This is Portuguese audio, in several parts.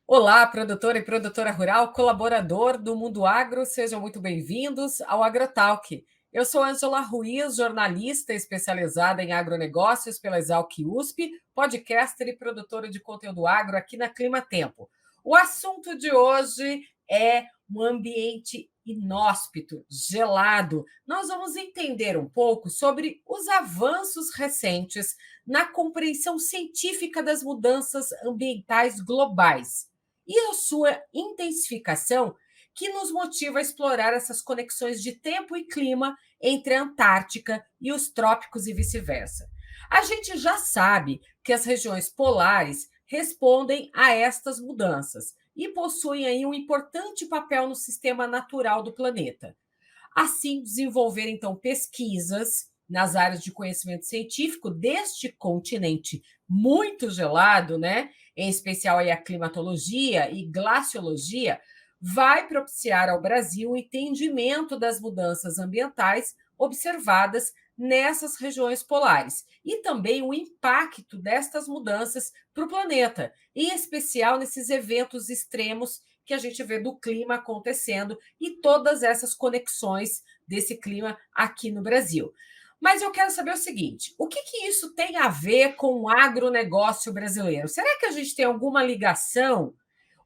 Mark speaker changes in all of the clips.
Speaker 1: Olá, produtor e produtora rural, colaborador do Mundo Agro, sejam muito bem-vindos ao AgroTalk. Eu sou Ângela Ruiz, jornalista especializada em agronegócios pela Exalc USP, podcaster e produtora de conteúdo agro aqui na Clima Tempo. O assunto de hoje é um ambiente inóspito, gelado. Nós vamos entender um pouco sobre os avanços recentes na compreensão científica das mudanças ambientais globais e a sua intensificação, que nos motiva a explorar essas conexões de tempo e clima entre a Antártica e os trópicos e vice-versa. A gente já sabe que as regiões polares respondem a estas mudanças e possuem aí um importante papel no sistema natural do planeta. Assim, desenvolver então pesquisas nas áreas de conhecimento científico deste continente muito gelado, né? Em especial aí a climatologia e glaciologia, vai propiciar ao Brasil o entendimento das mudanças ambientais observadas nessas regiões polares e também o impacto destas mudanças para o planeta, em especial nesses eventos extremos que a gente vê do clima acontecendo e todas essas conexões desse clima aqui no Brasil. Mas eu quero saber o seguinte: o que isso tem a ver com o agronegócio brasileiro? Será que a gente tem alguma ligação?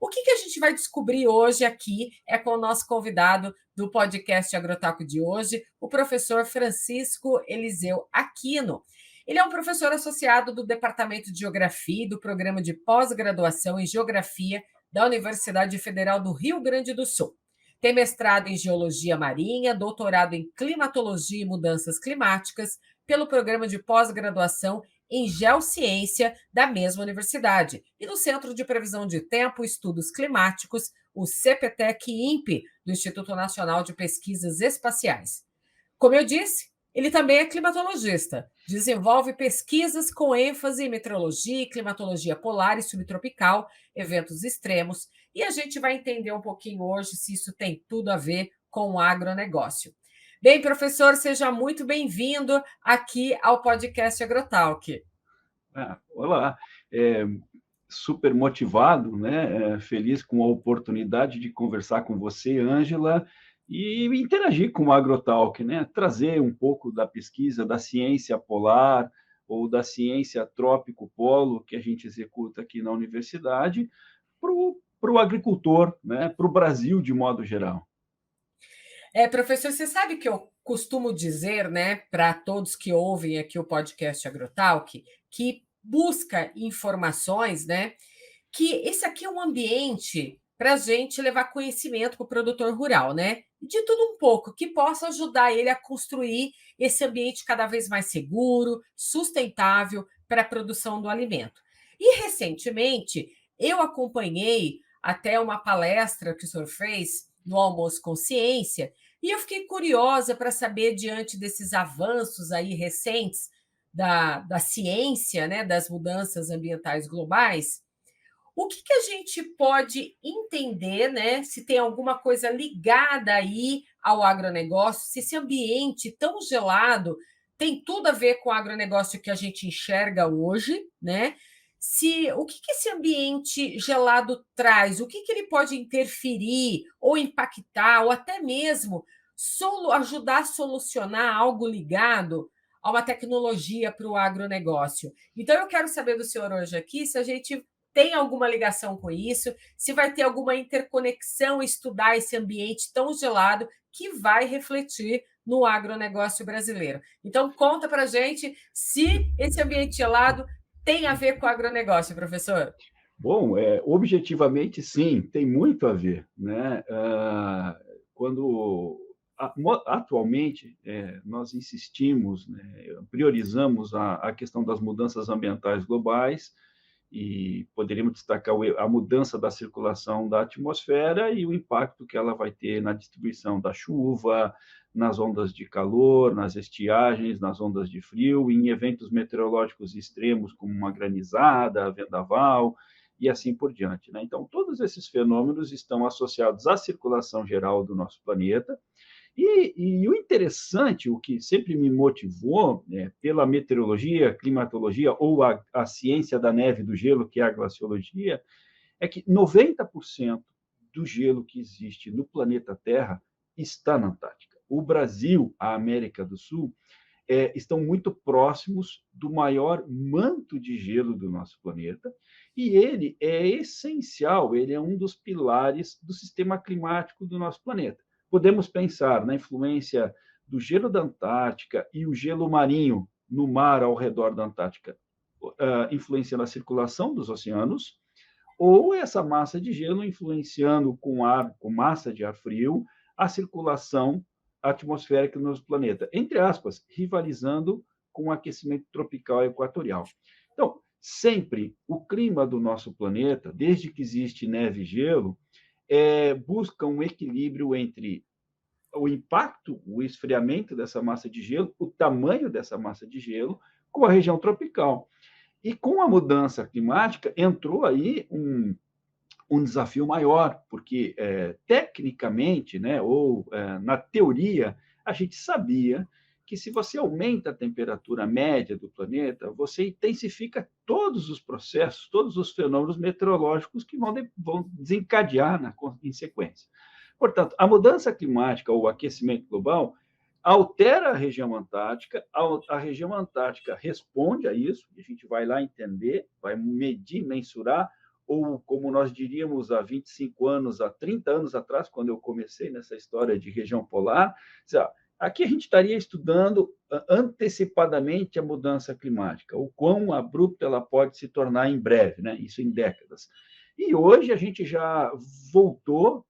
Speaker 1: O que a gente vai descobrir hoje aqui é com o nosso convidado do podcast Agrotaco de hoje, o professor Francisco Eliseu Aquino. Ele é um professor associado do Departamento de Geografia e do Programa de Pós-Graduação em Geografia da Universidade Federal do Rio Grande do Sul. Tem mestrado em Geologia Marinha, doutorado em Climatologia e Mudanças Climáticas pelo Programa de Pós-Graduação em Geociência da mesma universidade e no Centro de Previsão de Tempo e Estudos Climáticos, o CPTEC-INPE, do Instituto Nacional de Pesquisas Espaciais. Como eu disse, ele também é climatologista, desenvolve pesquisas com ênfase em meteorologia e climatologia polar e subtropical, eventos extremos, e a gente vai entender um pouquinho hoje se isso tem tudo a ver com o agronegócio. Bem, professor, seja muito bem-vindo aqui ao podcast AgroTalk.
Speaker 2: Olá, super motivado, né? Feliz com a oportunidade de conversar com você, Ângela, e interagir com o AgroTalk, né? Trazer um pouco da pesquisa da ciência polar ou da ciência trópico-polo que a gente executa aqui na universidade para o agricultor, né? Para o Brasil de modo geral.
Speaker 1: Professor, você sabe que eu costumo dizer, né, para todos que ouvem aqui o podcast AgroTalk, que busca informações, né, que esse aqui é um ambiente para a gente levar conhecimento para o produtor rural, né? De tudo um pouco, que possa ajudar ele a construir esse ambiente cada vez mais seguro, sustentável para a produção do alimento. E recentemente eu acompanhei até uma palestra que o senhor fez no Almoço Consciência, e eu fiquei curiosa para saber, diante desses avanços aí recentes da ciência, né, das mudanças ambientais globais, o que a gente pode entender, né? Se tem alguma coisa ligada aí ao agronegócio, se esse ambiente tão gelado tem tudo a ver com o agronegócio que a gente enxerga hoje, né? Se o que esse ambiente gelado traz, o que ele pode interferir ou impactar, ou até mesmo ajudar a solucionar algo ligado a uma tecnologia para o agronegócio. Então, eu quero saber do senhor hoje aqui se a gente tem alguma ligação com isso, se vai ter alguma interconexão, estudar esse ambiente tão gelado que vai refletir no agronegócio brasileiro. Então, conta para a gente se esse ambiente gelado tem a ver com o agronegócio, professor.
Speaker 2: Bom, objetivamente, sim, tem muito a ver, né? Quando atualmente nós insistimos, né, priorizamos a questão das mudanças ambientais globais e poderíamos destacar a mudança da circulação da atmosfera e o impacto que ela vai ter na distribuição da chuva, nas ondas de calor, nas estiagens, nas ondas de frio, em eventos meteorológicos extremos como uma granizada, vendaval e assim por diante, né? Então, todos esses fenômenos estão associados à circulação geral do nosso planeta. E o interessante, o que sempre me motivou, pela meteorologia, climatologia ou a ciência da neve e do gelo, que é a glaciologia, é que 90% do gelo que existe no planeta Terra está na Antártica. O Brasil, a América do Sul, estão muito próximos do maior manto de gelo do nosso planeta, e ele é essencial, ele é um dos pilares do sistema climático do nosso planeta. Podemos pensar na influência do gelo da Antártica e o gelo marinho no mar ao redor da Antártica, influenciando a circulação dos oceanos, ou essa massa de gelo influenciando com massa de ar frio, a circulação atmosférica no nosso planeta, entre aspas, rivalizando com o aquecimento tropical e equatorial. Então, sempre o clima do nosso planeta, desde que existe neve e gelo, busca um equilíbrio entre o impacto, o esfriamento dessa massa de gelo, o tamanho dessa massa de gelo, com a região tropical. E com a mudança climática, entrou aí um desafio maior, porque, tecnicamente, né, ou na teoria, a gente sabia que se você aumenta a temperatura média do planeta, você intensifica todos os processos, todos os fenômenos meteorológicos que vão desencadear em sequência. Portanto, a mudança climática ou o aquecimento global altera a região antártica, a região antártica responde a isso, e a gente vai lá entender, vai medir, mensurar, ou como nós diríamos há 25 anos, há 30 anos atrás, quando eu comecei nessa história de região polar, aqui a gente estaria estudando antecipadamente a mudança climática, o quão abrupta ela pode se tornar em breve, né? Isso em décadas. E hoje a gente já voltou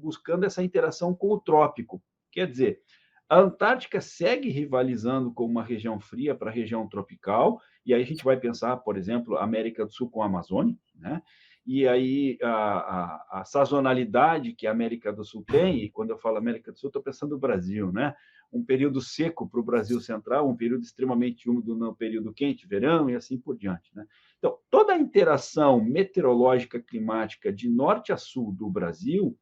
Speaker 2: buscando essa interação com o trópico. Quer dizer, a Antártica segue rivalizando com uma região fria para a região tropical, e aí a gente vai pensar, por exemplo, a América do Sul com a Amazônia, né? E aí a sazonalidade que a América do Sul tem, e quando eu falo América do Sul, estou pensando no Brasil, né? Um período seco para o Brasil central, um período extremamente úmido no período quente, verão, e assim por diante, né? Então, toda a interação meteorológica climática de norte a sul do Brasil,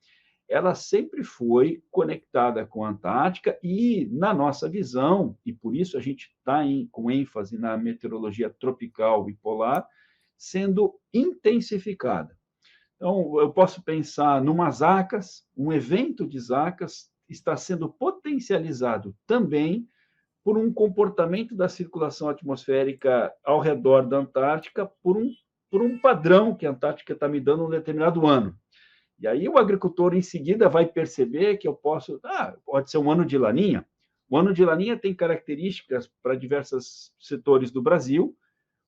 Speaker 2: ela sempre foi conectada com a Antártica e, na nossa visão, e por isso a gente está com ênfase na meteorologia tropical e polar, sendo intensificada. Então, eu posso pensar numa Zacas, um evento de Zacas está sendo potencializado também por um comportamento da circulação atmosférica ao redor da Antártica, por um padrão que a Antártica está me dando um determinado ano. E aí o agricultor, em seguida, vai perceber que pode ser um ano de laninha. O ano de laninha tem características para diversos setores do Brasil,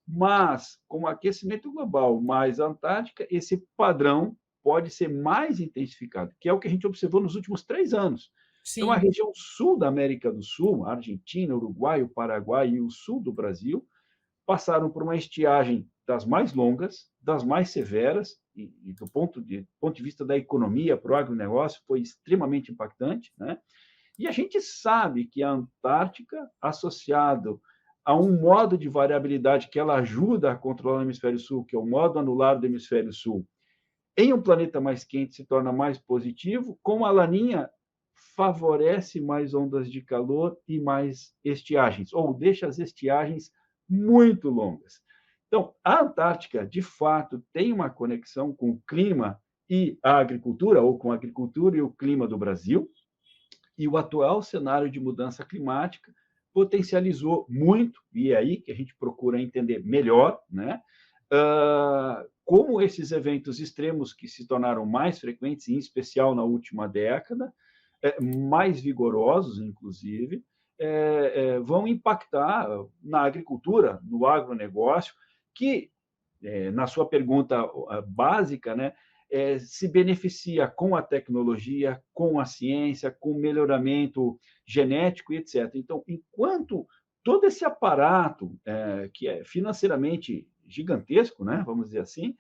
Speaker 2: mas com o aquecimento global mais a Antártica, esse padrão pode ser mais intensificado, que é o que a gente observou nos últimos 3 anos. Então, a
Speaker 1: Sim.
Speaker 2: região sul da América do Sul, a Argentina, Uruguai, o Paraguai e o sul do Brasil, passaram por uma estiagem das mais longas, das mais severas, e do ponto de vista da economia para o agronegócio, foi extremamente impactante, né? E a gente sabe que a Antártica, associado a um modo de variabilidade que ela ajuda a controlar o hemisfério sul, que é o modo anular do hemisfério sul, em um planeta mais quente se torna mais positivo, com a laninha favorece mais ondas de calor e mais estiagens, ou deixa as estiagens muito longas. Então, a Antártica, de fato, tem uma conexão com o clima e a agricultura, ou com a agricultura e o clima do Brasil, e o atual cenário de mudança climática potencializou muito, e é aí que a gente procura entender melhor, né? Como esses eventos extremos que se tornaram mais frequentes, em especial na última década, mais vigorosos, inclusive, vão impactar na agricultura, no agronegócio, que, na sua pergunta básica, né, se beneficia com a tecnologia, com a ciência, com o melhoramento genético e etc. Então, enquanto todo esse aparato, que é financeiramente gigantesco, né, vamos dizer assim,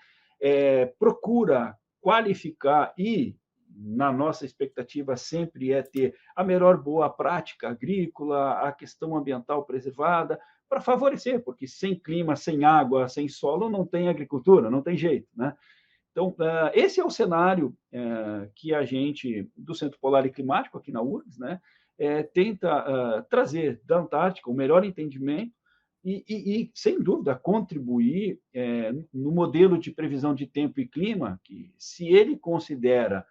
Speaker 2: procura qualificar e, na nossa expectativa, sempre é ter a melhor boa prática agrícola, a questão ambiental preservada, para favorecer, porque sem clima, sem água, sem solo, não tem agricultura, não tem jeito, né? Então, esse é o cenário que a gente, do Centro Polar e Climático, aqui na URGS, né, tenta trazer da Antártica o melhor entendimento sem dúvida, contribuir no modelo de previsão de tempo e clima, que, se ele considera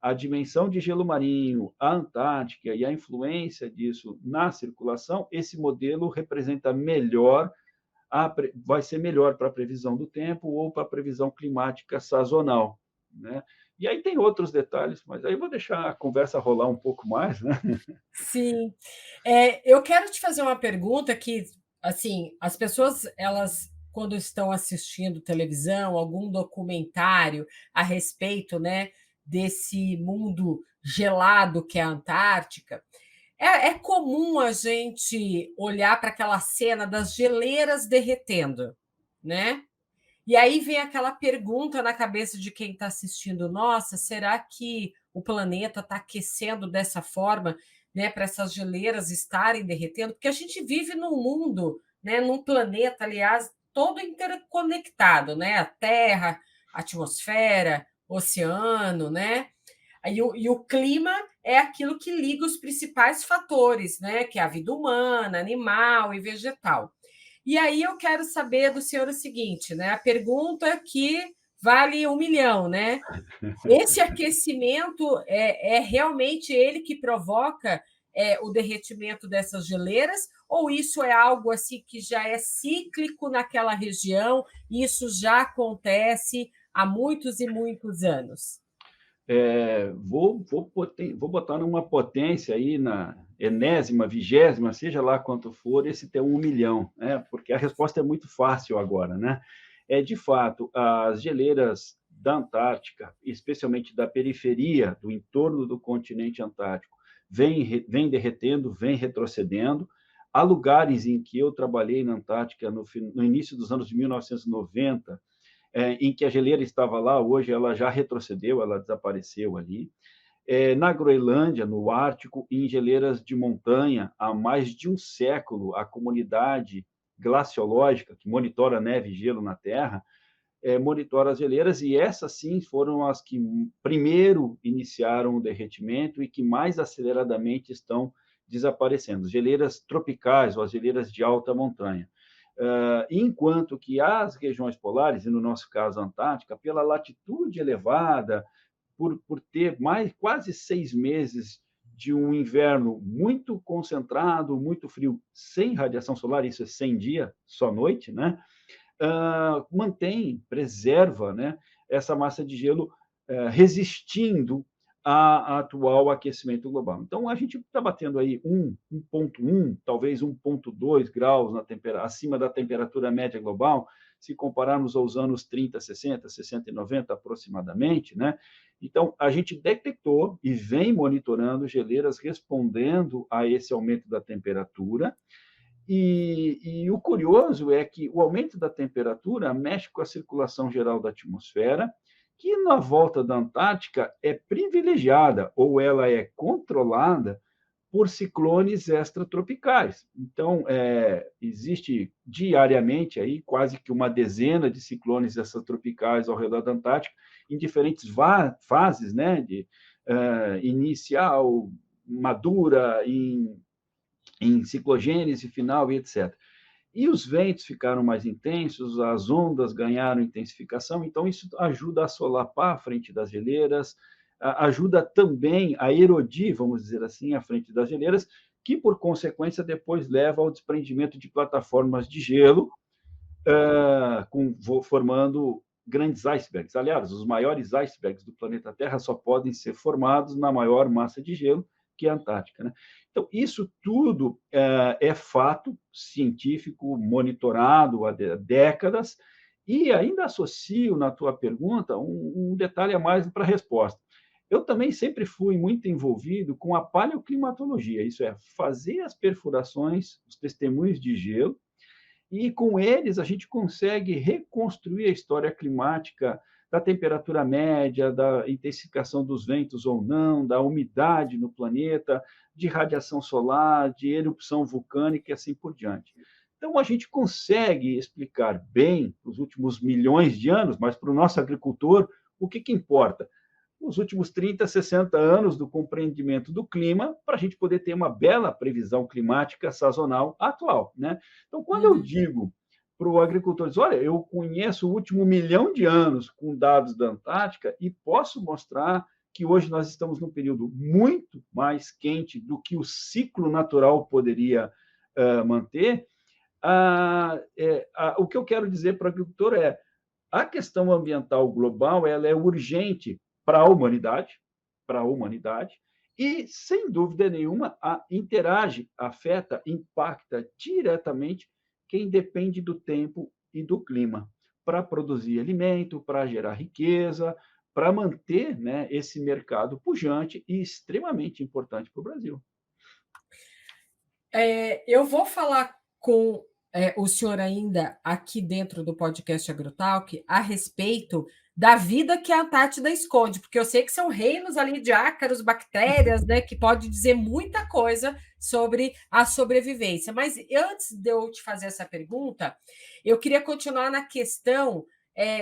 Speaker 2: a dimensão de gelo marinho, a Antártica e a influência disso na circulação, esse modelo representa melhor, vai ser melhor para a previsão do tempo ou para a previsão climática sazonal, né? E aí tem outros detalhes, mas aí eu vou deixar a conversa rolar um pouco mais, né?
Speaker 1: Sim. Eu quero te fazer uma pergunta que, assim, as pessoas, elas, quando estão assistindo televisão, algum documentário a respeito, né, desse mundo gelado que é a Antártica, é comum a gente olhar para aquela cena das geleiras derretendo, né? E aí vem aquela pergunta na cabeça de quem está assistindo: nossa, será que o planeta está aquecendo dessa forma, né, para essas geleiras estarem derretendo? Porque a gente vive num mundo, né, num planeta, aliás, todo interconectado, né? A Terra, a atmosfera, oceano, né? E o clima é aquilo que liga os principais fatores, né? Que é a vida humana, animal e vegetal. E aí eu quero saber do senhor o seguinte, né? A pergunta que vale 1 milhão, né? Esse aquecimento é realmente ele que provoca o derretimento dessas geleiras, ou isso é algo assim que já é cíclico naquela região, e isso já acontece há muitos e muitos anos?
Speaker 2: Vou botar numa potência aí na enésima, vigésima, seja lá quanto for, esse teu 1 milhão, né? Porque a resposta é muito fácil agora, né? De fato, as geleiras da Antártica, especialmente da periferia, do entorno do continente antártico, vem derretendo, vem retrocedendo. Há lugares em que eu trabalhei na Antártica no início dos anos de 1990, em que a geleira estava lá, hoje ela já retrocedeu, ela desapareceu ali. Na Groenlândia, no Ártico, em geleiras de montanha, há mais de um século, a comunidade glaciológica, que monitora neve e gelo na Terra, monitora as geleiras, e essas sim foram as que primeiro iniciaram o derretimento e que mais aceleradamente estão desaparecendo. Geleiras tropicais ou as geleiras de alta montanha. Enquanto que as regiões polares, e no nosso caso a Antártica, pela latitude elevada, por ter quase 6 meses de um inverno muito concentrado, muito frio, sem radiação solar, isso é 100 dias, só noite, né? Preserva, né, essa massa de gelo resistindo a atual aquecimento global. Então, a gente está batendo aí 1,1, talvez 1,2 graus acima da temperatura média global, se compararmos aos anos 30, 60, 60 e 90 aproximadamente, né? Então, a gente detectou e vem monitorando geleiras respondendo a esse aumento da temperatura, e o curioso é que o aumento da temperatura mexe com a circulação geral da atmosfera, que na volta da Antártica é privilegiada, ou ela é controlada por ciclones extratropicais. Então, existe diariamente aí quase que uma dezena de ciclones extratropicais ao redor da Antártica, em diferentes fases, né, de inicial, madura, em ciclogênese final e etc. E os ventos ficaram mais intensos, as ondas ganharam intensificação, então isso ajuda a solapar a frente das geleiras, ajuda também a erodir, vamos dizer assim, a frente das geleiras, que por consequência depois leva ao desprendimento de plataformas de gelo, formando grandes icebergs. Aliás, os maiores icebergs do planeta Terra só podem ser formados na maior massa de gelo, que é a Antártica, né? Então, isso tudo é fato científico monitorado há décadas, e ainda associo na tua pergunta um detalhe a mais para a resposta. Eu também sempre fui muito envolvido com a paleoclimatologia, isso é, fazer as perfurações, os testemunhos de gelo, e com eles a gente consegue reconstruir a história climática da temperatura média, da intensificação dos ventos ou não, da umidade no planeta, de radiação solar, de erupção vulcânica e assim por diante. Então, a gente consegue explicar bem, nos últimos milhões de anos, mas para o nosso agricultor, o que importa? os últimos 30, 60 anos do compreendimento do clima para a gente poder ter uma bela previsão climática sazonal atual, né? Então, quando eu
Speaker 1: Uhum.
Speaker 2: digo para o agricultor, olha, eu conheço o último 1 milhão de anos com dados da Antártica e posso mostrar que hoje nós estamos num período muito mais quente do que o ciclo natural poderia manter. O que eu quero dizer para o agricultor é a questão ambiental global ela é urgente para a humanidade, e, sem dúvida nenhuma, interage, afeta, impacta diretamente quem depende do tempo e do clima para produzir alimento, para gerar riqueza, para manter, né, esse mercado pujante e extremamente importante para o Brasil.
Speaker 1: Eu vou falar com o senhor ainda aqui dentro do podcast Agrotalk a respeito da vida que a Antártida esconde, porque eu sei que são reinos ali de ácaros, bactérias, né, que pode dizer muita coisa sobre a sobrevivência. Mas antes de eu te fazer essa pergunta, eu queria continuar na questão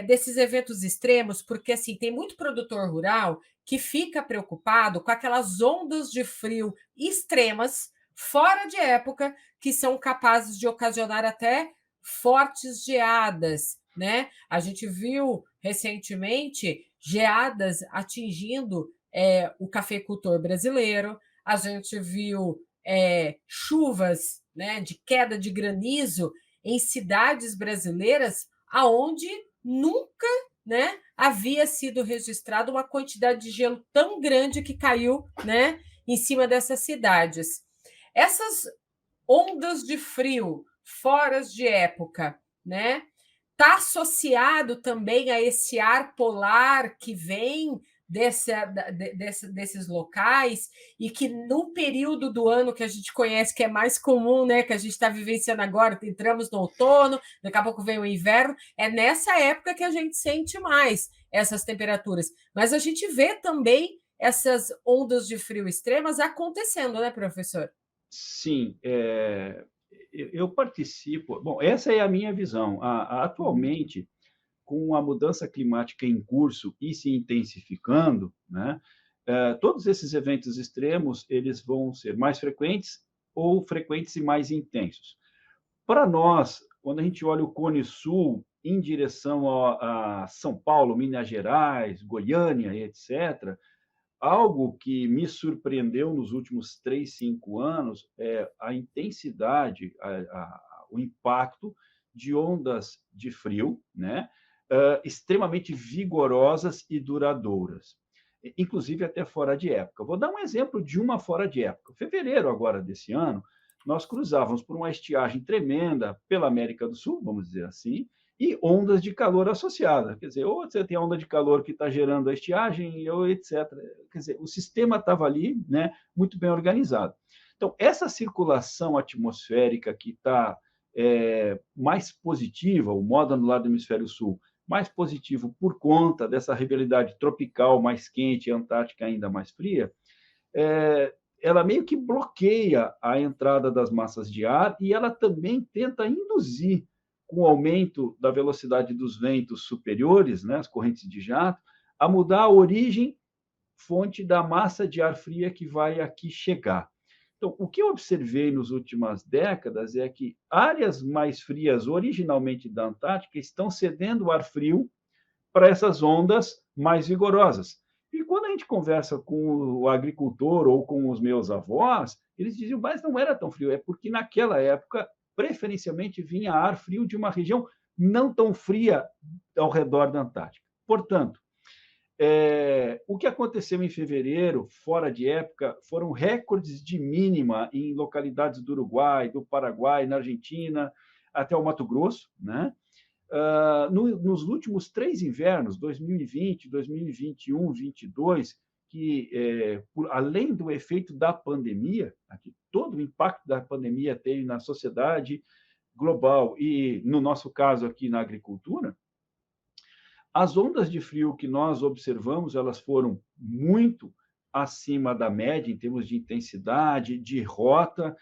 Speaker 1: desses eventos extremos, porque assim tem muito produtor rural que fica preocupado com aquelas ondas de frio extremas fora de época, que são capazes de ocasionar até fortes geadas, né? A gente viu recentemente geadas atingindo o cafeicultor brasileiro, a gente viu chuvas, né, de queda de granizo em cidades brasileiras aonde nunca, né, havia sido registrada uma quantidade de gelo tão grande que caiu, né, em cima dessas cidades. Essas ondas de frio fora de época, né? Está associado também a esse ar polar que vem desses locais e que no período do ano que a gente conhece, que é mais comum, né? Que a gente está vivenciando agora, entramos no outono, daqui a pouco vem o inverno, é nessa época que a gente sente mais essas temperaturas. Mas a gente vê também essas ondas de frio extremas acontecendo, né, professor?
Speaker 2: Sim, eu participo. Bom, essa é a minha visão.
Speaker 1: Uhum.
Speaker 2: Atualmente, com a mudança climática em curso e se intensificando, né, todos esses eventos extremos eles vão ser mais frequentes ou frequentes e mais intensos. Para nós, quando a gente olha o Cone Sul em direção a São Paulo, Minas Gerais, Goiânia, etc., algo que me surpreendeu nos últimos 3, 5 anos é a intensidade, o impacto de ondas de frio, né? Extremamente vigorosas e duradouras, inclusive até fora de época. Vou dar um exemplo de uma fora de época. Em fevereiro agora desse ano, nós cruzávamos por uma estiagem tremenda pela América do Sul, vamos dizer assim, e ondas de calor associadas. Quer dizer, ou você tem a onda de calor que está gerando a estiagem, ou etc. Quer dizer, o sistema estava ali, né, muito bem organizado. Então, essa circulação atmosférica que está mais positiva, o modo no lado do hemisfério sul, mais positivo por conta dessa rivalidade tropical mais quente e antártica ainda mais fria, ela meio que bloqueia a entrada das massas de ar e ela também tenta induzir, com o aumento da velocidade dos ventos superiores, né, as correntes de jato, a mudar a origem, fonte da massa de ar fria que vai aqui chegar. Então, o que eu observei nas últimas décadas é que áreas mais frias, originalmente da Antártica, estão cedendo ar frio para essas ondas mais vigorosas. E quando a gente conversa com o agricultor ou com os meus avós, eles diziam, mas não era tão frio, é porque naquela época, preferencialmente, vinha ar frio de uma região não tão fria ao redor da Antártica. Portanto, o que aconteceu em fevereiro, fora de época, foram recordes de mínima em localidades do Uruguai, do Paraguai, na Argentina, até o Mato Grosso, né? Nos últimos 3 invernos, 2020, 2021, 2022, que, além do efeito da pandemia, aqui, todo o impacto da pandemia teve na sociedade global e, no nosso caso aqui, na agricultura, as ondas de frio que nós observamos, elas foram muito acima da média em termos de intensidade, de rota.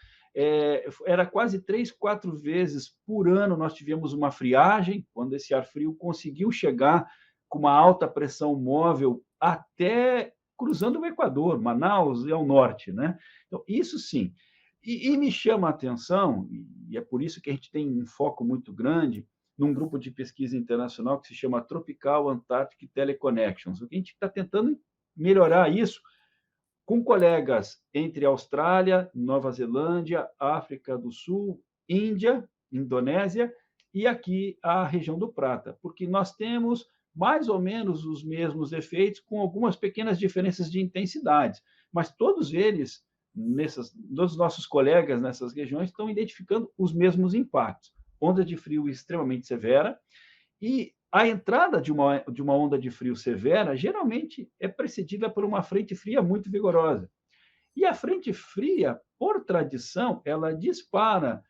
Speaker 2: Era quase 3, 4 vezes por ano nós tivemos uma friagem, quando esse ar frio conseguiu chegar com uma alta pressão móvel até cruzando o Equador, Manaus e ao norte, né? Então, isso sim. E me chama a atenção, e é por isso que a gente tem um foco muito grande num grupo de pesquisa internacional que se chama Tropical Antarctic Teleconnections. O que a gente está tentando melhorar isso com colegas entre Austrália, Nova Zelândia, África do Sul, Índia, Indonésia e aqui a região do Prata, porque nós temos mais ou menos os mesmos efeitos, com algumas pequenas diferenças de intensidade, mas todos eles, todos os nossos colegas nessas regiões, estão identificando os mesmos impactos. Onda de frio extremamente severa, e a entrada de uma onda de frio severa geralmente é precedida por uma frente fria muito vigorosa. E a frente fria, por tradição, ela dispara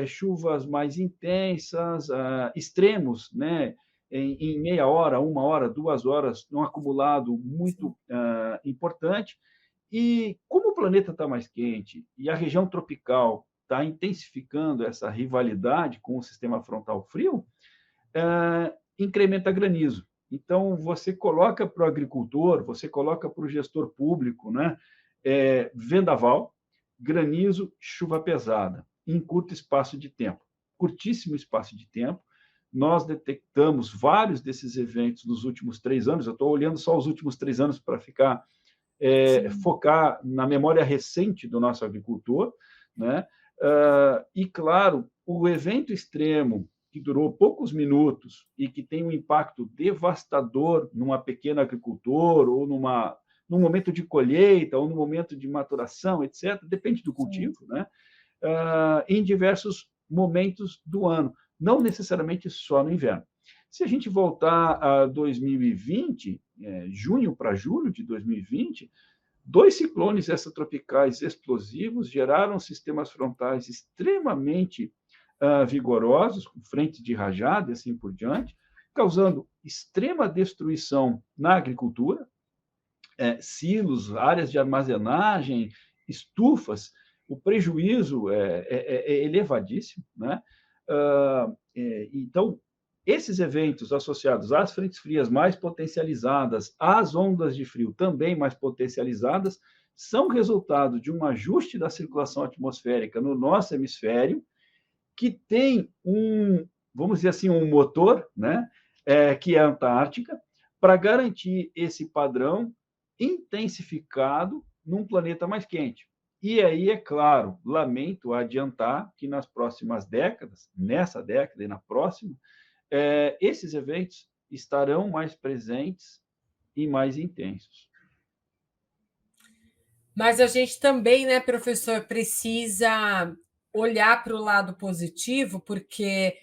Speaker 2: chuvas mais intensas, extremos, né? Em meia hora, 1 hora, 2 horas, um acumulado muito importante. E como o planeta está mais quente e a região tropical está intensificando essa rivalidade com o sistema frontal frio, incrementa granizo. Então, você coloca para o agricultor, você coloca para o gestor público, né? Vendaval, granizo, chuva pesada, em curto espaço de tempo. Curtíssimo espaço de tempo. Nós detectamos vários desses eventos nos últimos 3 anos. Eu estou olhando só os últimos 3 anos para focar na memória recente do nosso agricultor, né? E, claro, o evento extremo que durou poucos minutos e que tem um impacto devastador numa pequena agricultor ou num momento de colheita ou no momento de maturação, etc., depende do cultivo, né? Em diversos momentos do ano, não necessariamente só no inverno. Se a gente voltar a 2020, junho para julho de 2020, 2 ciclones extratropicais explosivos geraram sistemas frontais extremamente vigorosos, com frente de rajada e assim por diante, causando extrema destruição na agricultura, silos, áreas de armazenagem, estufas. O prejuízo é elevadíssimo, né? Então, esses eventos associados às frentes frias mais potencializadas, às ondas de frio também mais potencializadas, são resultado de um ajuste da circulação atmosférica no nosso hemisfério, que tem vamos dizer assim, um motor, né? Que é a Antártica, para garantir esse padrão intensificado num planeta mais quente. E aí, é claro, lamento adiantar que nas próximas décadas, nessa década e na próxima, esses eventos estarão mais presentes e mais intensos.
Speaker 1: Mas a gente também, né, professor, precisa olhar para o lado positivo, porque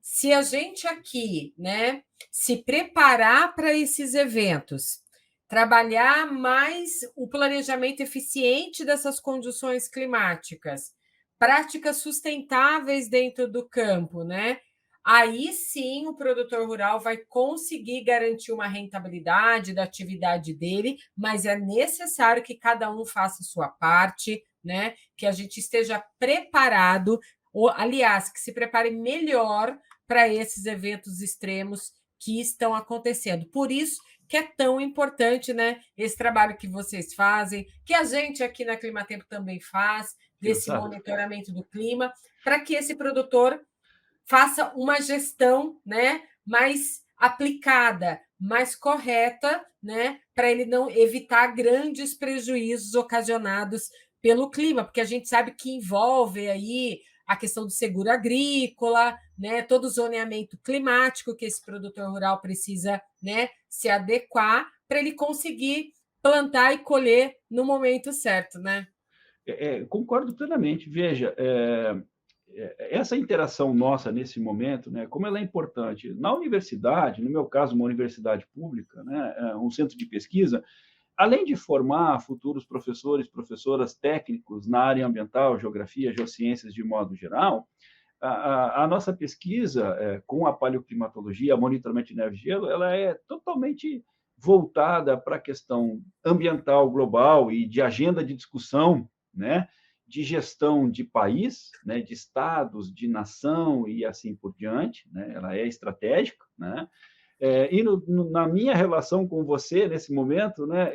Speaker 1: se a gente aqui, né, se preparar para esses eventos, trabalhar mais o planejamento eficiente dessas condições climáticas, práticas sustentáveis dentro do campo, né? Aí sim o produtor rural vai conseguir garantir uma rentabilidade da atividade dele, mas é necessário que cada um faça a sua parte, né? Que a gente esteja preparado, ou, aliás, que se prepare melhor para esses eventos extremos que estão acontecendo. Por isso que é tão importante, né, esse trabalho que vocês fazem, que a gente aqui na Climatempo também faz, desse
Speaker 2: Exato.
Speaker 1: monitoramento do clima, para que esse produtor faça uma gestão, né, mais aplicada, mais correta, né, para ele não evitar grandes prejuízos ocasionados pelo clima, porque a gente sabe que envolve aí a questão do seguro agrícola, né, todo o zoneamento climático que esse produtor rural precisa, né, se adequar para ele conseguir plantar e colher no momento certo, né?
Speaker 2: Concordo plenamente. Veja, essa interação nossa nesse momento, né, como ela é importante. Na universidade, no meu caso, uma universidade pública, né, um centro de pesquisa, além de formar futuros professores, professoras técnicos na área ambiental, geografia, geociências de modo geral, a nossa pesquisa com a paleoclimatologia, monitoramento de neve e gelo, ela é totalmente voltada para a questão ambiental global e de agenda de discussão, né, de gestão de país, né, de estados, de nação e assim por diante, né, ela é estratégica, né, Na minha relação com você, nesse momento, né,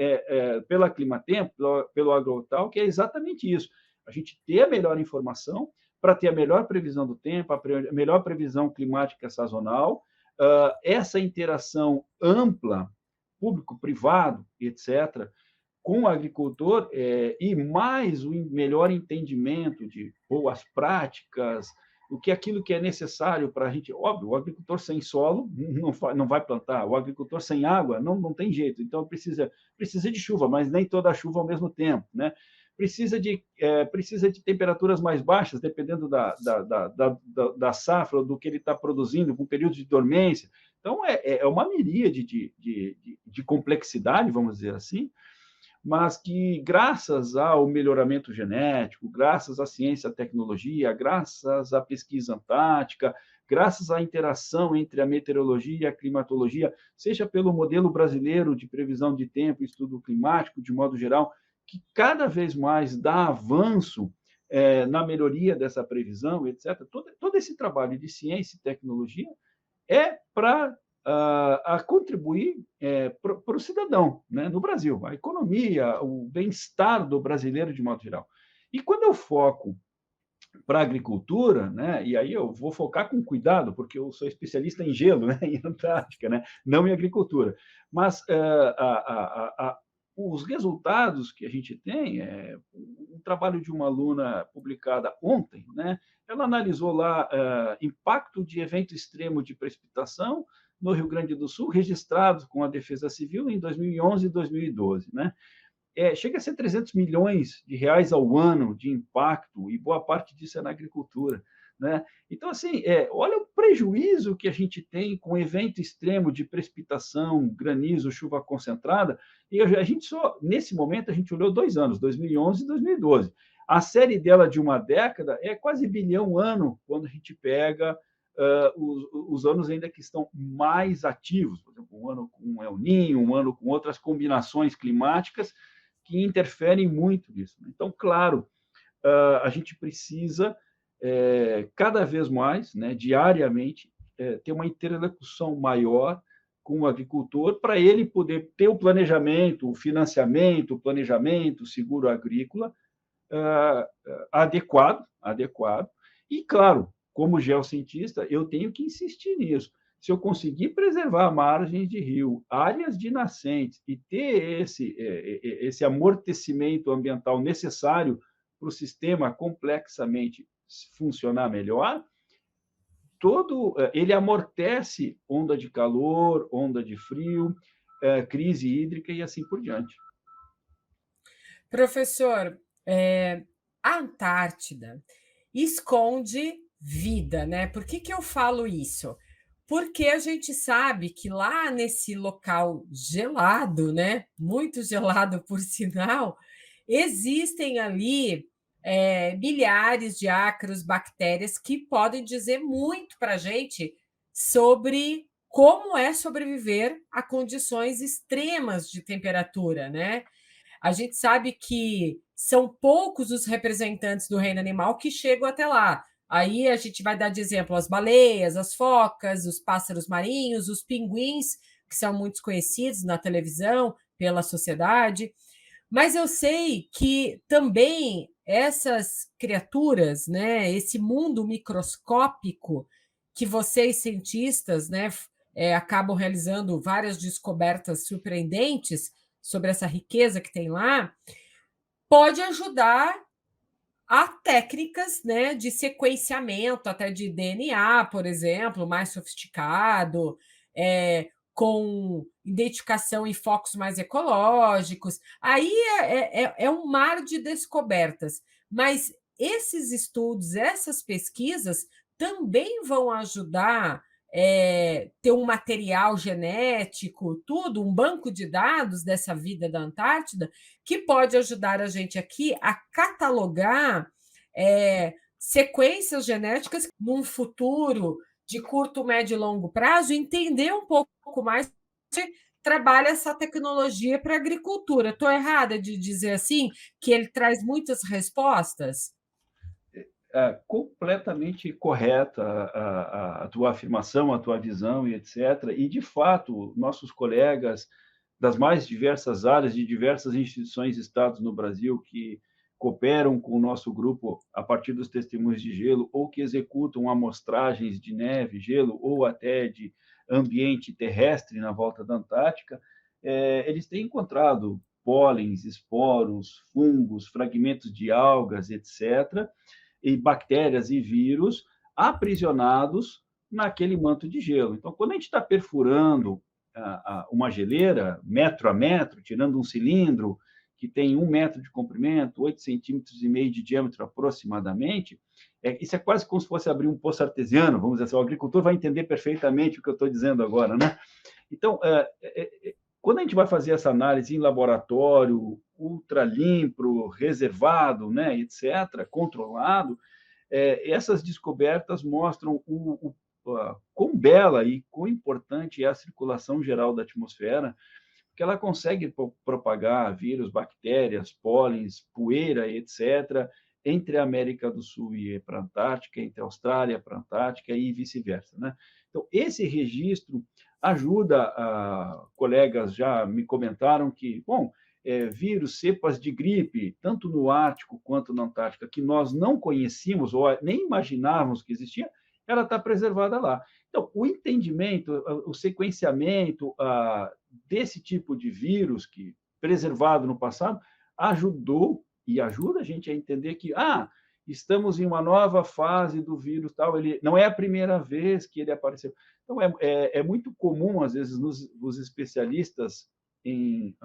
Speaker 2: pela Climatempo, pelo Agrotal, que é exatamente isso. A gente ter a melhor informação para ter a melhor previsão do tempo, a melhor previsão climática sazonal, essa interação ampla, público-privado, etc., com o agricultor e mais o melhor entendimento de boas práticas, o que aquilo que é necessário para a gente. Óbvio, o agricultor sem solo não vai plantar, o agricultor sem água não tem jeito, então precisa de chuva, mas nem toda a chuva ao mesmo tempo, né? Precisa de temperaturas mais baixas, dependendo da safra, do que ele está produzindo, com períodos de dormência. Então, é uma miríade de complexidade, vamos dizer assim, mas que, graças ao melhoramento genético, graças à ciência e à tecnologia, graças à pesquisa antártica, graças à interação entre a meteorologia e a climatologia, seja pelo modelo brasileiro de previsão de tempo e estudo climático, de modo geral, que cada vez mais dá avanço na melhoria dessa previsão, etc. Todo esse trabalho de ciência e tecnologia é para a contribuir para o cidadão, né, no Brasil, a economia, o bem-estar do brasileiro de modo geral. E quando eu foco para a agricultura, né, e aí eu vou focar com cuidado, porque eu sou especialista em gelo, né, em Antártica, né, não em agricultura, mas os resultados que a gente tem, um trabalho de uma aluna publicada ontem, né, ela analisou lá impacto de evento extremo de precipitação no Rio Grande do Sul, registrados com a Defesa Civil em 2011 e 2012, né? Chega a ser 300 milhões de reais ao ano de impacto, e boa parte disso é na agricultura, né? Então, assim, olha o prejuízo que a gente tem com evento extremo de precipitação, granizo, chuva concentrada, e a gente só, nesse momento, a gente olhou 2 anos, 2011 e 2012. A série dela de uma década é quase bilhão ano, quando a gente pega os anos ainda que estão mais ativos, por exemplo, um ano com El Niño, um ano com outras combinações climáticas que interferem muito nisso. Então, claro, a gente precisa cada vez mais, né, diariamente, ter uma interlocução maior com o agricultor para ele poder ter o planejamento, o financiamento, o planejamento, o seguro agrícola adequado. E, claro, como geocientista, eu tenho que insistir nisso. Se eu conseguir preservar margens de rio, áreas de nascentes e ter esse amortecimento ambiental necessário para o sistema complexamente funcionar melhor, ele amortece onda de calor, onda de frio, crise hídrica e assim por diante.
Speaker 1: Professor, a Antártida esconde vida, né? Por que eu falo isso? Porque a gente sabe que lá nesse local gelado, né? Muito gelado, por sinal, existem ali milhares de ácaros, bactérias que podem dizer muito para a gente sobre como é sobreviver a condições extremas de temperatura, né? A gente sabe que são poucos os representantes do reino animal que chegam até lá. Aí a gente vai dar de exemplo as baleias, as focas, os pássaros marinhos, os pinguins, que são muito conhecidos na televisão pela sociedade. Mas eu sei que também essas criaturas, né, esse mundo microscópico que vocês cientistas, né, acabam realizando várias descobertas surpreendentes sobre essa riqueza que tem lá, pode ajudar a técnicas, né, de sequenciamento, até de DNA, por exemplo, mais sofisticado, com identificação em focos mais ecológicos. Aí é um mar de descobertas. Mas esses estudos, essas pesquisas, também vão ajudar ter um material genético, tudo, um banco de dados dessa vida da Antártida, que pode ajudar a gente aqui a catalogar sequências genéticas num futuro de curto, médio e longo prazo, entender um pouco mais trabalha essa tecnologia para a agricultura. Estou errada de dizer assim, que ele traz muitas respostas?
Speaker 2: completamente correta a tua afirmação, a tua visão e etc. E, de fato, nossos colegas das mais diversas áreas, de diversas instituições e estados no Brasil que cooperam com o nosso grupo a partir dos testemunhos de gelo ou que executam amostragens de neve, gelo ou até de ambiente terrestre na volta da Antártica, eles têm encontrado pólens, esporos, fungos, fragmentos de algas, etc., e bactérias e vírus aprisionados naquele manto de gelo. Então, quando a gente está perfurando uma geleira, metro a metro, tirando um cilindro que tem 1 metro de comprimento, 8,5 centímetros de diâmetro aproximadamente, isso é quase como se fosse abrir um poço artesiano, vamos dizer assim, o agricultor vai entender perfeitamente o que eu estou dizendo agora, né? Então, quando a gente vai fazer essa análise em laboratório, ultra limpo, reservado, né, etc., controlado, essas descobertas mostram quão bela e quão importante é a circulação geral da atmosfera, porque ela consegue propagar vírus, bactérias, pólens, poeira, etc., entre a América do Sul e para a Antártica, entre a Austrália para a Antártica e vice-versa, né? Então, esse registro ajuda, colegas já me comentaram que, bom, vírus, cepas de gripe, tanto no Ártico quanto na Antártica, que nós não conhecíamos ou nem imaginávamos que existia, ela está preservada lá. Então, o entendimento, o sequenciamento desse tipo de vírus que preservado no passado ajudou e ajuda a gente a entender que estamos em uma nova fase do vírus tal. Ele não é a primeira vez que ele apareceu. Então é muito comum às vezes nos especialistas em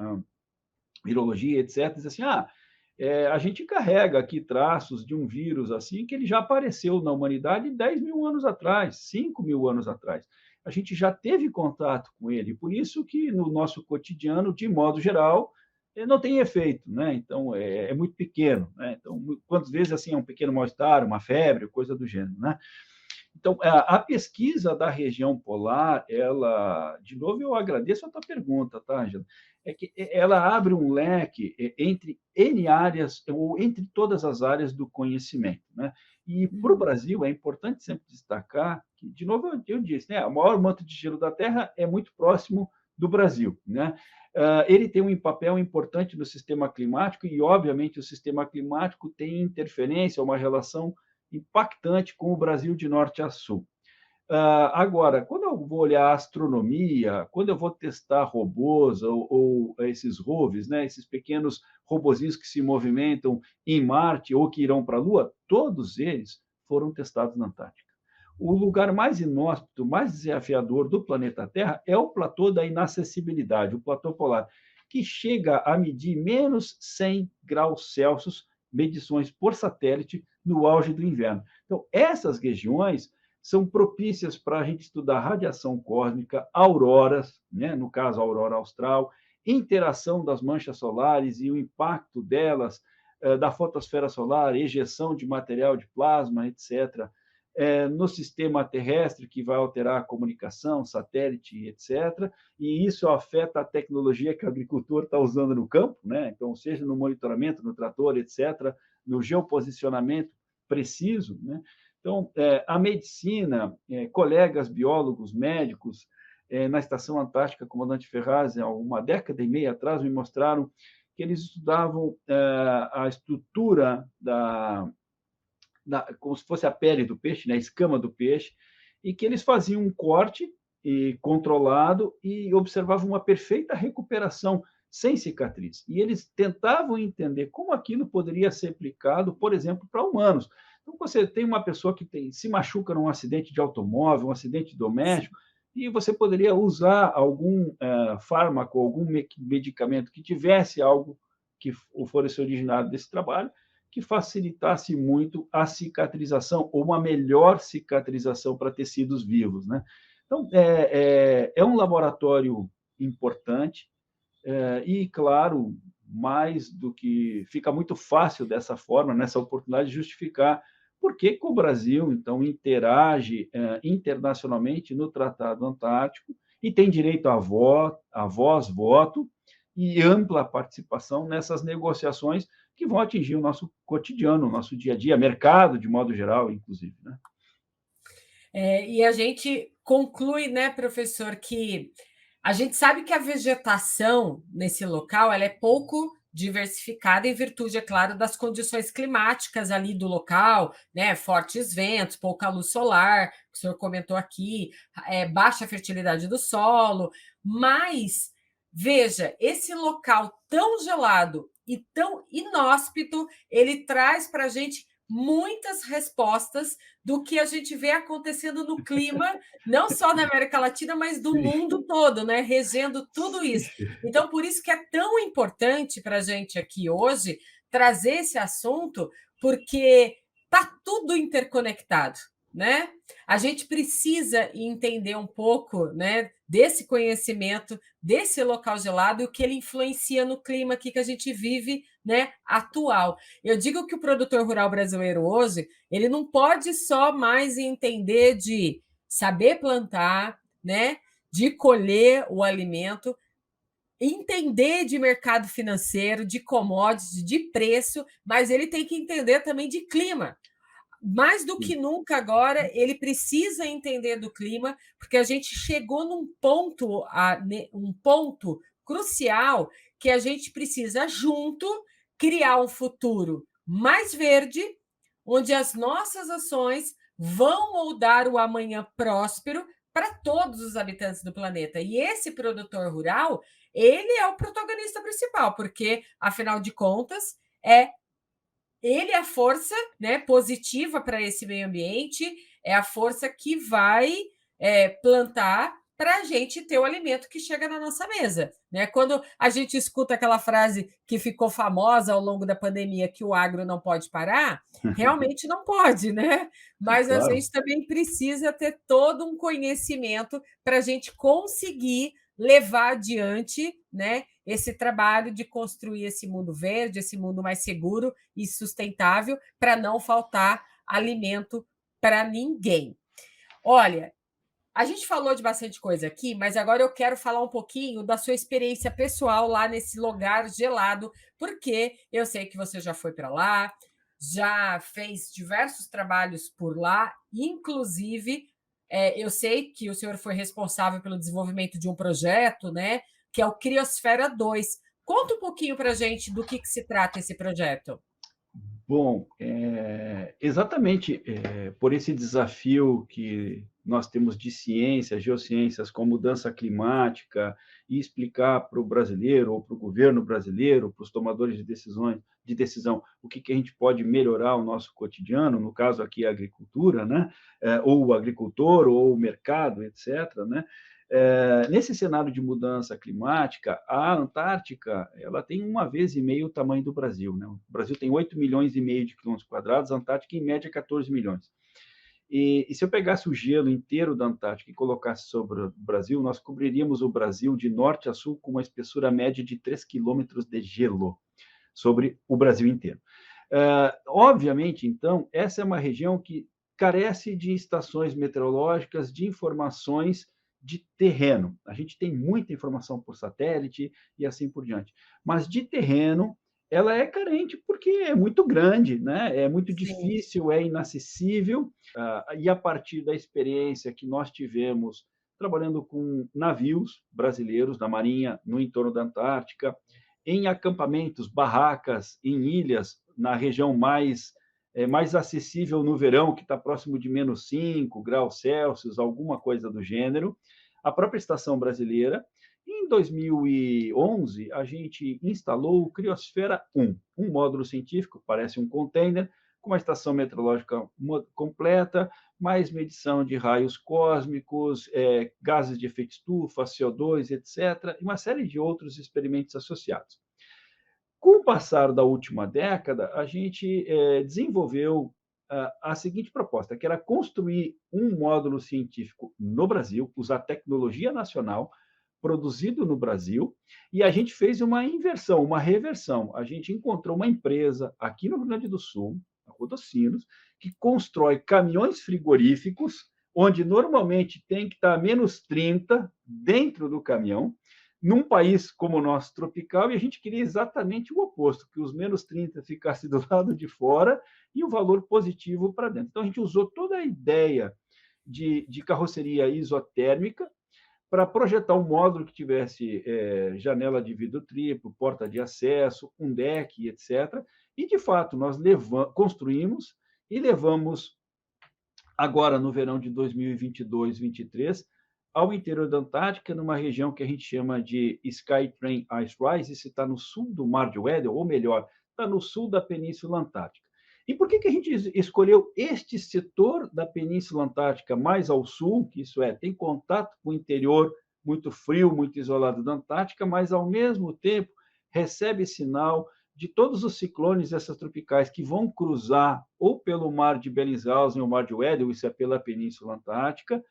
Speaker 2: virologia, etc., dizer assim, a gente carrega aqui traços de um vírus assim que ele já apareceu na humanidade 10 mil anos atrás, 5 mil anos atrás. A gente já teve contato com ele, por isso que no nosso cotidiano, de modo geral, ele não tem efeito, né? Então é muito pequeno, né? Então, quantas vezes assim é um pequeno mal-estar, uma febre, coisa do gênero, né? Então, a pesquisa da região polar, ela, de novo, eu agradeço a tua pergunta, tá, Angela? É que ela abre um leque entre N áreas, ou entre todas as áreas do conhecimento, né? E para o Brasil é importante sempre destacar que, de novo, eu disse, né, o maior manto de gelo da Terra é muito próximo do Brasil, né? Ele tem um papel importante no sistema climático e, obviamente, o sistema climático tem interferência, uma relação impactante com o Brasil de norte a sul. Agora, quando eu vou olhar a astronomia, quando eu vou testar robôs ou esses rovers, né, esses pequenos robozinhos que se movimentam em Marte ou que irão para a Lua, todos eles foram testados na Antártica. O lugar mais inóspito, mais desafiador do planeta Terra é o platô da inacessibilidade, o platô polar, que chega a medir menos 100 graus Celsius, medições por satélite, no auge do inverno. Então, essas regiões são propícias para a gente estudar radiação cósmica, auroras, né? No caso, a aurora austral, interação das manchas solares e o impacto delas, da fotosfera solar, ejeção de material de plasma, etc., no sistema terrestre, que vai alterar a comunicação, satélite, etc., e isso afeta a tecnologia que o agricultor está usando no campo, né? Então, seja no monitoramento, no trator, etc., no geoposicionamento preciso, né? Então, a medicina, colegas biólogos, médicos, na Estação Antártica Comandante Ferraz, há uma década e meia atrás, me mostraram que eles estudavam a estrutura como se fosse a pele do peixe, né, a escama do peixe, e que eles faziam um corte controlado e observavam uma perfeita recuperação sem cicatriz. E eles tentavam entender como aquilo poderia ser aplicado, por exemplo, para humanos. Então, você tem uma pessoa que se machuca num acidente de automóvel, um acidente doméstico, e você poderia usar algum fármaco, algum medicamento que tivesse algo que fosse originado desse trabalho, que facilitasse muito a cicatrização, ou uma melhor cicatrização para tecidos vivos, né? Então, é um laboratório importante, e, claro, mais do que fica muito fácil dessa forma, nessa oportunidade, de justificar por que o Brasil, então, interage internacionalmente no Tratado Antártico e tem direito a voz, voto e ampla participação nessas negociações que vão atingir o nosso cotidiano, o nosso dia a dia, mercado de modo geral, inclusive, né?
Speaker 1: E a gente conclui, né, professor, que a gente sabe que a vegetação nesse local ela é pouco diversificada em virtude, é claro, das condições climáticas ali do local, né? Fortes ventos, pouca luz solar, que o senhor comentou aqui, baixa fertilidade do solo, mas veja, esse local tão gelado e tão inóspito, ele traz para a gente muitas respostas do que a gente vê acontecendo no clima, não só na América Latina, mas do
Speaker 2: Sim,
Speaker 1: mundo todo, né? Regendo tudo isso. Então, por isso que é tão importante para a gente aqui hoje trazer esse assunto, porque está tudo interconectado, né? A gente precisa entender um pouco, né, desse conhecimento, desse local gelado e o que ele influencia no clima aqui que a gente vive, né, atual. Eu digo que o produtor rural brasileiro hoje, ele não pode só mais entender de saber plantar, né, de colher o alimento, entender de mercado financeiro, de commodities, de preço, mas ele tem que entender também de clima. Mais do que nunca agora, ele precisa entender do clima, porque a gente chegou num ponto, um ponto crucial que a gente precisa junto criar um futuro mais verde, onde as nossas ações vão moldar o amanhã próspero para todos os habitantes do planeta. E esse produtor rural, ele é o protagonista principal, porque afinal de contas, ele é a força, né, positiva para esse meio ambiente, é a força que vai plantar para a gente ter o alimento que chega na nossa mesa. Né? Quando a gente escuta aquela frase que ficou famosa ao longo da pandemia, que o agro não pode parar, realmente não pode, né? Mas a
Speaker 2: claro.
Speaker 1: gente também precisa ter todo um conhecimento para a gente conseguir levar adiante, né, esse trabalho de construir esse mundo verde, esse mundo mais seguro e sustentável, para não faltar alimento para ninguém. Olha, a gente falou de bastante coisa aqui, mas agora eu quero falar um pouquinho da sua experiência pessoal lá nesse lugar gelado, porque eu sei que você já foi para lá, já fez diversos trabalhos por lá, inclusive eu sei que o senhor foi responsável pelo desenvolvimento de um projeto, né, que é o Criosfera 2. Conta um pouquinho para a gente do que se trata esse projeto.
Speaker 2: Bom, exatamente por esse desafio que nós temos de ciências, geociências, com mudança climática, e explicar para o brasileiro ou para o governo brasileiro, para os tomadores de decisão, o que a gente pode melhorar o nosso cotidiano, no caso aqui a agricultura, né? Ou o agricultor, ou o mercado, etc., né? Nesse cenário de mudança climática, a Antártica ela tem 1,5 vezes o tamanho do Brasil. Né? O Brasil tem 8,5 milhões de quilômetros quadrados, a Antártica, em média, 14 milhões. E se eu pegasse o gelo inteiro da Antártica e colocasse sobre o Brasil, nós cobriríamos o Brasil de norte a sul com uma espessura média de 3 quilômetros de gelo sobre o Brasil inteiro. Obviamente, então, essa é uma região que carece de estações meteorológicas, de informações de terreno. A gente tem muita informação por satélite e assim por diante. Mas de terreno, ela é carente porque é muito grande, né? É muito
Speaker 1: Sim.
Speaker 2: difícil, é inacessível. E a partir da experiência que nós tivemos trabalhando com navios brasileiros da Marinha no entorno da Antártica, em acampamentos, barracas, em ilhas, na região mais acessível no verão, que está próximo de -5 graus Celsius, alguma coisa do gênero, a própria estação brasileira. Em 2011, a gente instalou o Criosfera 1, um módulo científico, parece um container, com uma estação meteorológica completa, mais medição de raios cósmicos, gases de efeito estufa, CO2, etc., e uma série de outros experimentos associados. Com o passar da última década, a gente desenvolveu a seguinte proposta, que era construir um módulo científico no Brasil, usar tecnologia nacional, produzido no Brasil, e a gente fez uma inversão, uma reversão. A gente encontrou uma empresa aqui no Rio Grande do Sul, a Rodocinos, que constrói caminhões frigoríficos, onde normalmente tem que estar a -30 dentro do caminhão, num país como o nosso, tropical, e a gente queria exatamente o oposto, que os menos 30 ficassem do lado de fora e o valor positivo para dentro. Então, a gente usou toda a ideia de carroceria isotérmica para projetar um módulo que tivesse janela de vidro triplo, porta de acesso, um deck, etc. E, de fato, nós construímos e levamos agora no verão de 2022-23 ao interior da Antártica, numa região que a gente chama de Skytrain Ice Rise. Isso está no sul do Mar de Weddell, ou melhor, está no sul da Península Antártica. E por que a gente escolheu este setor da Península Antártica mais ao sul, que isso tem contato com o interior muito frio, muito isolado da Antártica, mas ao mesmo tempo recebe sinal de todos os ciclones extratropicais que vão cruzar ou pelo Mar de Bellingshausen ou Mar de Weddell, isso é pela Península Antártica,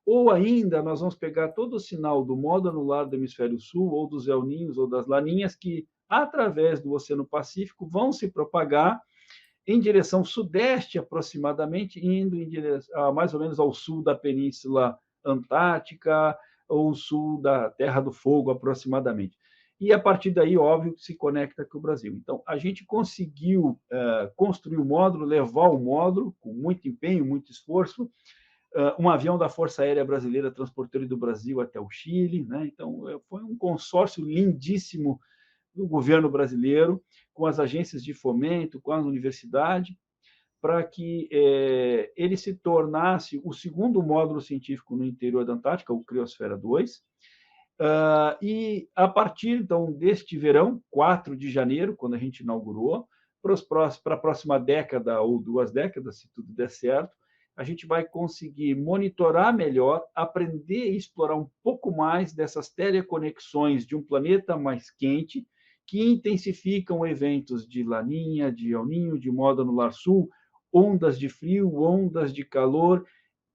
Speaker 2: ou ainda nós vamos pegar todo o sinal do modo anular do hemisfério sul, ou dos El Ninhos ou das Laninhas, que, através do Oceano Pacífico, vão se propagar em direção sudeste, aproximadamente, indo em direção, mais ou menos ao sul da Península Antártica, ou sul da Terra do Fogo, aproximadamente. E, a partir daí, óbvio, que se conecta com o Brasil. Então, a gente conseguiu construir o módulo, levar o módulo, com muito empenho, muito esforço, um avião da Força Aérea Brasileira transportou ele do Brasil até o Chile, né? Então, foi um consórcio lindíssimo do governo brasileiro, com as agências de fomento, com a universidade, para que ele se tornasse o segundo módulo científico no interior da Antártica, o Criosfera 2. E, a partir, então, deste verão, 4 de janeiro, quando a gente inaugurou, para a próxima década ou 2 décadas, se tudo der certo, a gente vai conseguir monitorar melhor, aprender e explorar um pouco mais dessas teleconexões de um planeta mais quente, que intensificam eventos de Laninha, de El Niño, de modo anular sul, ondas de frio, ondas de calor,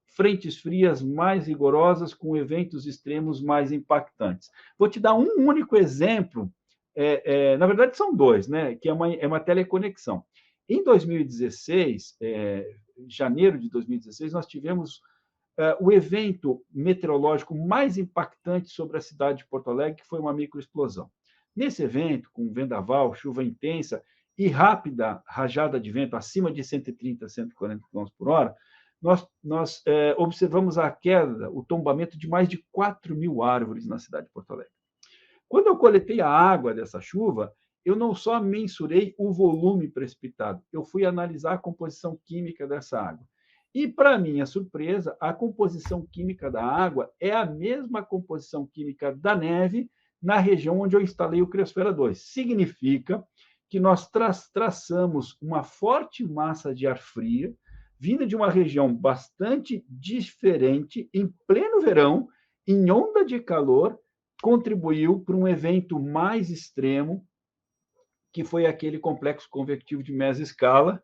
Speaker 2: frentes frias mais rigorosas, com eventos extremos mais impactantes. Vou te dar um único exemplo, na verdade são dois, né? Que é uma teleconexão. Em 2016, janeiro de 2016, nós tivemos o evento meteorológico mais impactante sobre a cidade de Porto Alegre, que foi uma microexplosão. Nesse evento, com vendaval, chuva intensa e rápida rajada de vento acima de 130, 140 km por hora, nós observamos a queda, o tombamento de mais de 4.000 árvores na cidade de Porto Alegre. Quando eu coletei a água dessa chuva, eu não só mensurei o volume precipitado, eu fui analisar a composição química dessa água. E, para minha surpresa, a composição química da água é a mesma composição química da neve na região onde eu instalei o Criosfera 2. Significa que nós traçamos uma forte massa de ar fria, vinda de uma região bastante diferente, em pleno verão, em onda de calor, contribuiu para um evento mais extremo, que foi aquele complexo convectivo de mesescala,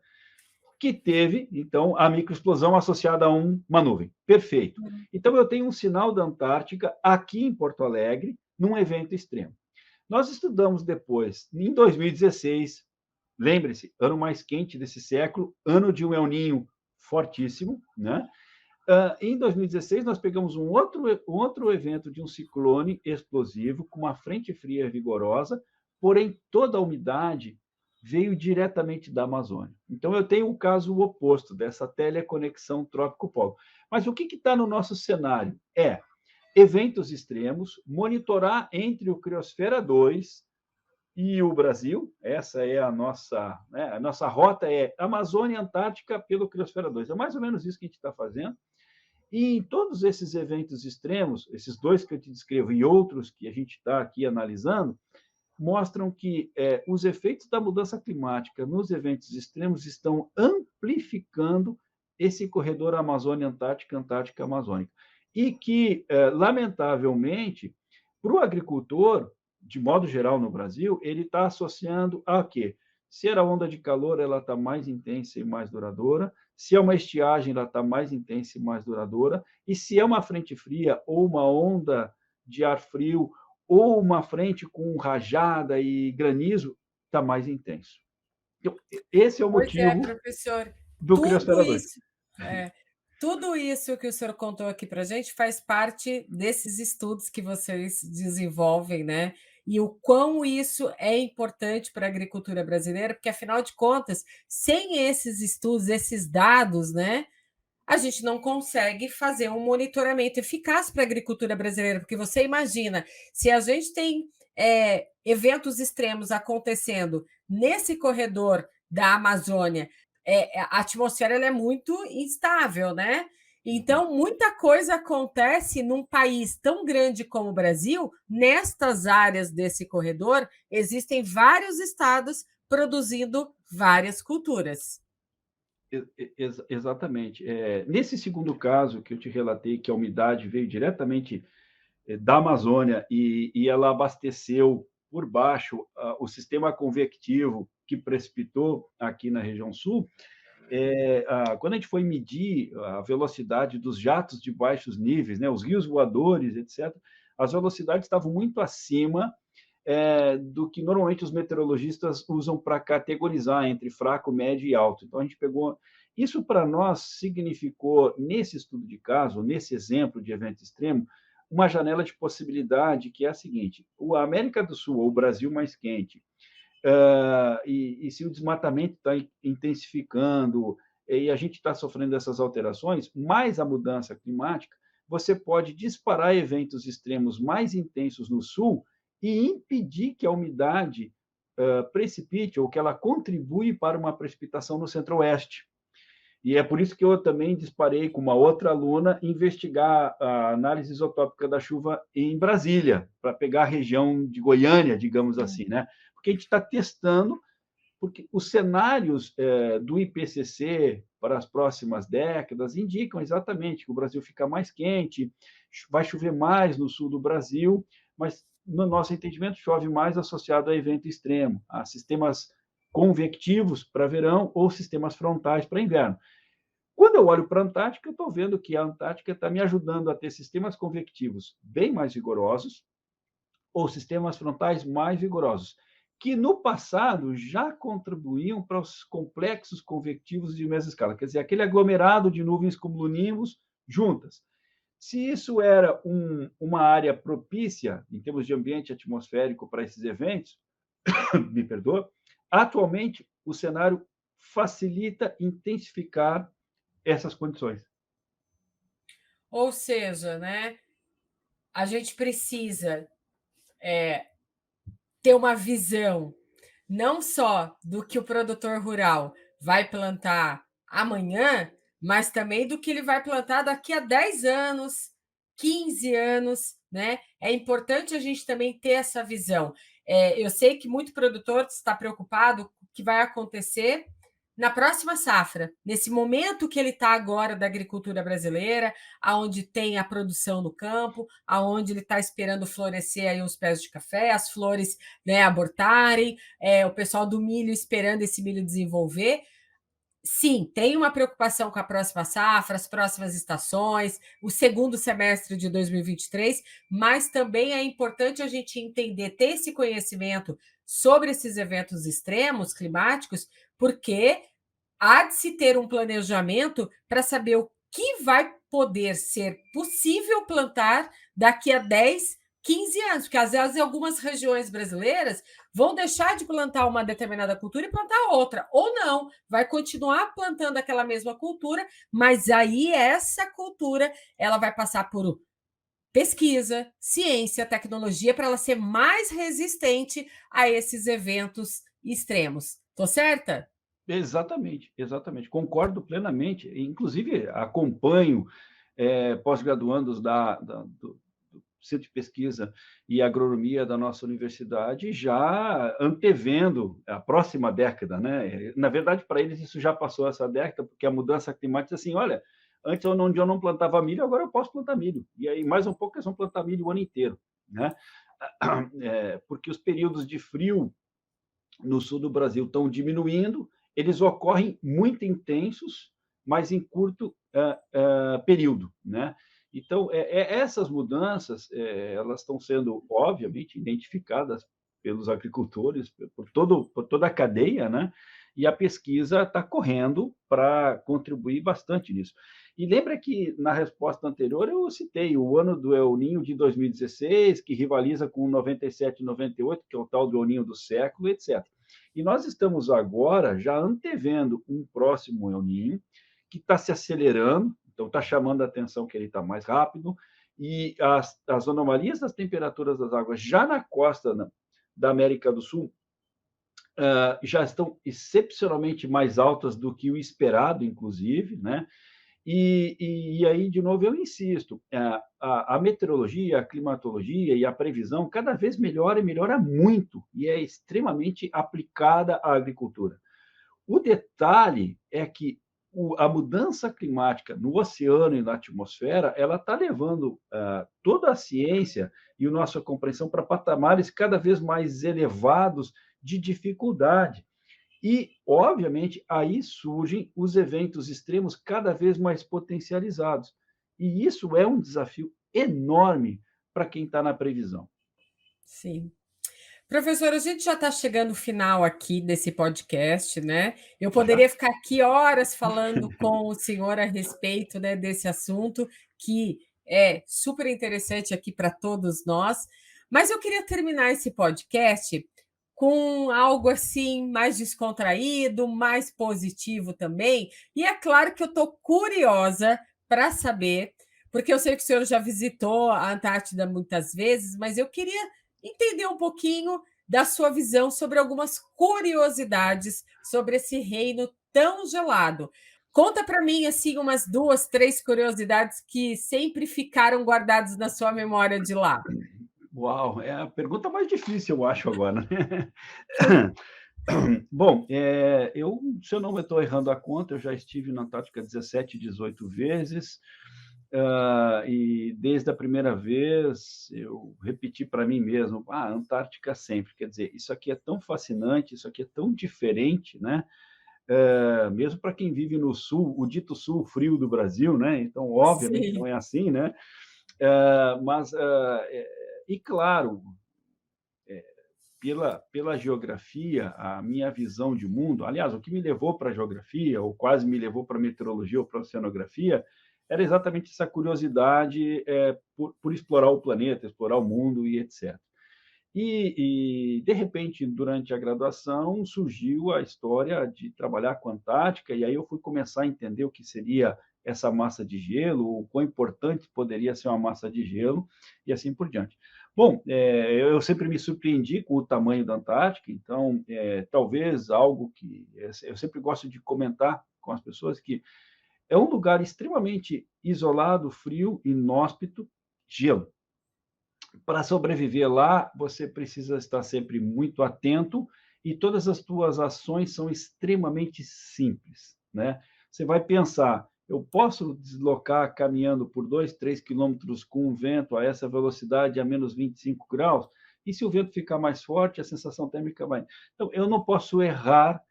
Speaker 2: que teve, então, a microexplosão associada a uma nuvem. Perfeito. Então, eu tenho um sinal da Antártica aqui em Porto Alegre, num evento extremo. Nós estudamos depois, em 2016, lembre-se, ano mais quente desse século, ano de um El Niño fortíssimo, né? Em 2016, nós pegamos um outro evento de um ciclone explosivo, com uma frente fria vigorosa, porém toda a umidade veio diretamente da Amazônia. Então, eu tenho um caso oposto dessa teleconexão trópico-polo. Mas o que está no nosso cenário? Eventos extremos, monitorar entre o Criosfera 2 e o Brasil. Essa é a nossa rota, Amazônia e Antártica pelo Criosfera 2. É mais ou menos isso que a gente está fazendo. E em todos esses eventos extremos, esses dois que eu te descrevo e outros que a gente está aqui analisando, mostram que os efeitos da mudança climática nos eventos extremos estão amplificando esse corredor Amazônia-Antártica, Antártica-Amazônica. E que, lamentavelmente, para o agricultor, de modo geral no Brasil, ele está associando a quê? Se era onda de calor, ela está mais intensa e mais duradoura. Se é uma estiagem, ela está mais intensa e mais duradoura. E se é uma frente fria ou uma onda de ar frio ou uma frente com rajada e granizo, está mais intenso. Então, esse é o motivo
Speaker 1: professor.
Speaker 2: do Criosfera 2.
Speaker 1: tudo isso que o senhor contou aqui para a gente faz parte desses estudos que vocês desenvolvem, né? E o quão isso é importante para a agricultura brasileira, porque afinal de contas, sem esses estudos, esses dados, né, a gente não consegue fazer um monitoramento eficaz para a agricultura brasileira, porque você imagina, se a gente tem eventos extremos acontecendo nesse corredor da Amazônia, a atmosfera ela é muito instável, né? Então, muita coisa acontece num país tão grande como o Brasil, nestas áreas desse corredor, existem vários estados produzindo várias culturas.
Speaker 2: Exatamente. Nesse segundo caso que eu te relatei, que a umidade veio diretamente da Amazônia e ela abasteceu por baixo o sistema convectivo que precipitou aqui na região sul, quando a gente foi medir a velocidade dos jatos de baixos níveis, né, os rios voadores, etc., as velocidades estavam muito acima do que normalmente os meteorologistas usam para categorizar entre fraco, médio e alto. Então, a gente pegou. Isso, para nós, significou, nesse estudo de caso, nesse exemplo de evento extremo, uma janela de possibilidade que é a seguinte: a América do Sul, ou o Brasil mais quente, e se o desmatamento está intensificando e a gente está sofrendo essas alterações, mais a mudança climática, você pode disparar eventos extremos mais intensos no sul e impedir que a umidade precipite ou que ela contribui para uma precipitação no centro-oeste. E é por isso que eu também disparei com uma outra aluna investigar a análise isotópica da chuva em Brasília, para pegar a região de Goiânia, digamos assim, né? Porque a gente está testando, porque os cenários do IPCC para as próximas décadas indicam exatamente que o Brasil fica mais quente, vai chover mais no sul do Brasil, mas no nosso entendimento chove mais associado a evento extremo, a sistemas convectivos para verão ou sistemas frontais para inverno. Quando eu olho para a Antártica, eu estou vendo que a Antártica está me ajudando a ter sistemas convectivos bem mais rigorosos ou sistemas frontais mais vigorosos, que no passado já contribuíam para os complexos convectivos de mesma escala, quer dizer, aquele aglomerado de nuvens cumulonimbus juntas. Se isso era uma área propícia, em termos de ambiente atmosférico, para esses eventos, me perdoa, atualmente o cenário facilita intensificar essas condições.
Speaker 1: Ou seja, né, a gente precisa ter uma visão não só do que o produtor rural vai plantar amanhã, mas também do que ele vai plantar daqui a 10 anos, 15 anos, né? É importante a gente também ter essa visão. Eu sei que muito produtor está preocupado com o que vai acontecer na próxima safra, nesse momento que ele está agora da agricultura brasileira, aonde tem a produção no campo, aonde ele está esperando florescer aí os pés de café, as flores, né, abortarem, o pessoal do milho esperando esse milho desenvolver. Sim, tem uma preocupação com a próxima safra, as próximas estações, o segundo semestre de 2023, mas também é importante a gente entender, ter esse conhecimento sobre esses eventos extremos climáticos, porque há de se ter um planejamento para saber o que vai poder ser possível plantar daqui a 10, 15 anos, porque às vezes algumas regiões brasileiras vão deixar de plantar uma determinada cultura e plantar outra, ou não, vai continuar plantando aquela mesma cultura, mas aí essa cultura ela vai passar por pesquisa, ciência, tecnologia para ela ser mais resistente a esses eventos extremos. Tô certa?
Speaker 2: Exatamente, exatamente. Concordo plenamente. Inclusive, acompanho pós-graduandos do Centro de Pesquisa e Agronomia da nossa universidade, já antevendo a próxima década, né? Na verdade, para eles isso já passou essa década, porque a mudança climática, assim, olha, antes onde eu não plantava milho, agora eu posso plantar milho. E aí, mais um pouco, eles vão plantar milho o ano inteiro, né? Porque os períodos de frio no sul do Brasil estão diminuindo, eles ocorrem muito intensos, mas em curto período, né? Então, essas mudanças, elas estão sendo, obviamente, identificadas pelos agricultores, por toda a cadeia, né? E a pesquisa está correndo para contribuir bastante nisso. E lembra que, na resposta anterior, eu citei o ano do El Niño de 2016, que rivaliza com 97 e 98, que é o tal do El Niño do século, etc. E nós estamos agora já antevendo um próximo El Niño, que está se acelerando, então está chamando a atenção que ele está mais rápido, e as anomalias das temperaturas das águas já na costa da América do Sul já estão excepcionalmente mais altas do que o esperado, inclusive, né? E aí, de novo, eu insisto, a meteorologia, a climatologia e a previsão cada vez melhora e melhora muito, e é extremamente aplicada à agricultura. O detalhe é que a mudança climática no oceano e na atmosfera, ela está levando toda a ciência e a nossa compreensão para patamares cada vez mais elevados de dificuldade. E, obviamente, aí surgem os eventos extremos cada vez mais potencializados. E isso é um desafio enorme para quem está na previsão.
Speaker 1: Sim. Professor, a gente já está chegando ao final aqui desse podcast, né? Eu
Speaker 2: Já?
Speaker 1: poderia ficar aqui horas falando com o senhor a respeito, né, desse assunto, que é super interessante aqui para todos nós, mas eu queria terminar esse podcast com algo assim mais descontraído, mais positivo também. E é claro que eu estou curiosa para saber, porque eu sei que o senhor já visitou a Antártida muitas vezes, mas eu queria entender um pouquinho da sua visão sobre algumas curiosidades sobre esse reino tão gelado. Conta para mim assim umas 2, 3 curiosidades que sempre ficaram guardadas na sua memória de lá.
Speaker 2: Uau, é a pergunta mais difícil, eu acho, agora, né? Bom, se eu não estou errando a conta, eu já estive na Antártica 17, 18 vezes, e desde a primeira vez eu repeti para mim mesmo, Antártica sempre, quer dizer, isso aqui é tão fascinante, isso aqui é tão diferente, né? Mesmo para quem vive no sul, o dito sul frio do Brasil, né? Então, obviamente,
Speaker 1: Sim,
Speaker 2: não é assim, né? E claro, pela geografia, a minha visão de mundo, aliás, o que me levou para a geografia, ou quase me levou para a meteorologia ou para a oceanografia, era exatamente essa curiosidade por explorar o planeta, explorar o mundo e etc. De repente, durante a graduação, surgiu a história de trabalhar com a Antártica, e aí eu fui começar a entender o que seria essa massa de gelo, o quão importante poderia ser uma massa de gelo, e assim por diante. Bom, eu sempre me surpreendi com o tamanho da Antártica, então, talvez algo que eu sempre gosto de comentar com as pessoas, que é um lugar extremamente isolado, frio, inóspito, gelo. Para sobreviver lá, você precisa estar sempre muito atento e todas as tuas ações são extremamente simples, né? Você vai pensar, eu posso deslocar caminhando por 2, 3 quilômetros com um vento a essa velocidade a menos 25 graus? E se o vento ficar mais forte, a sensação térmica vai. Então, eu não posso errar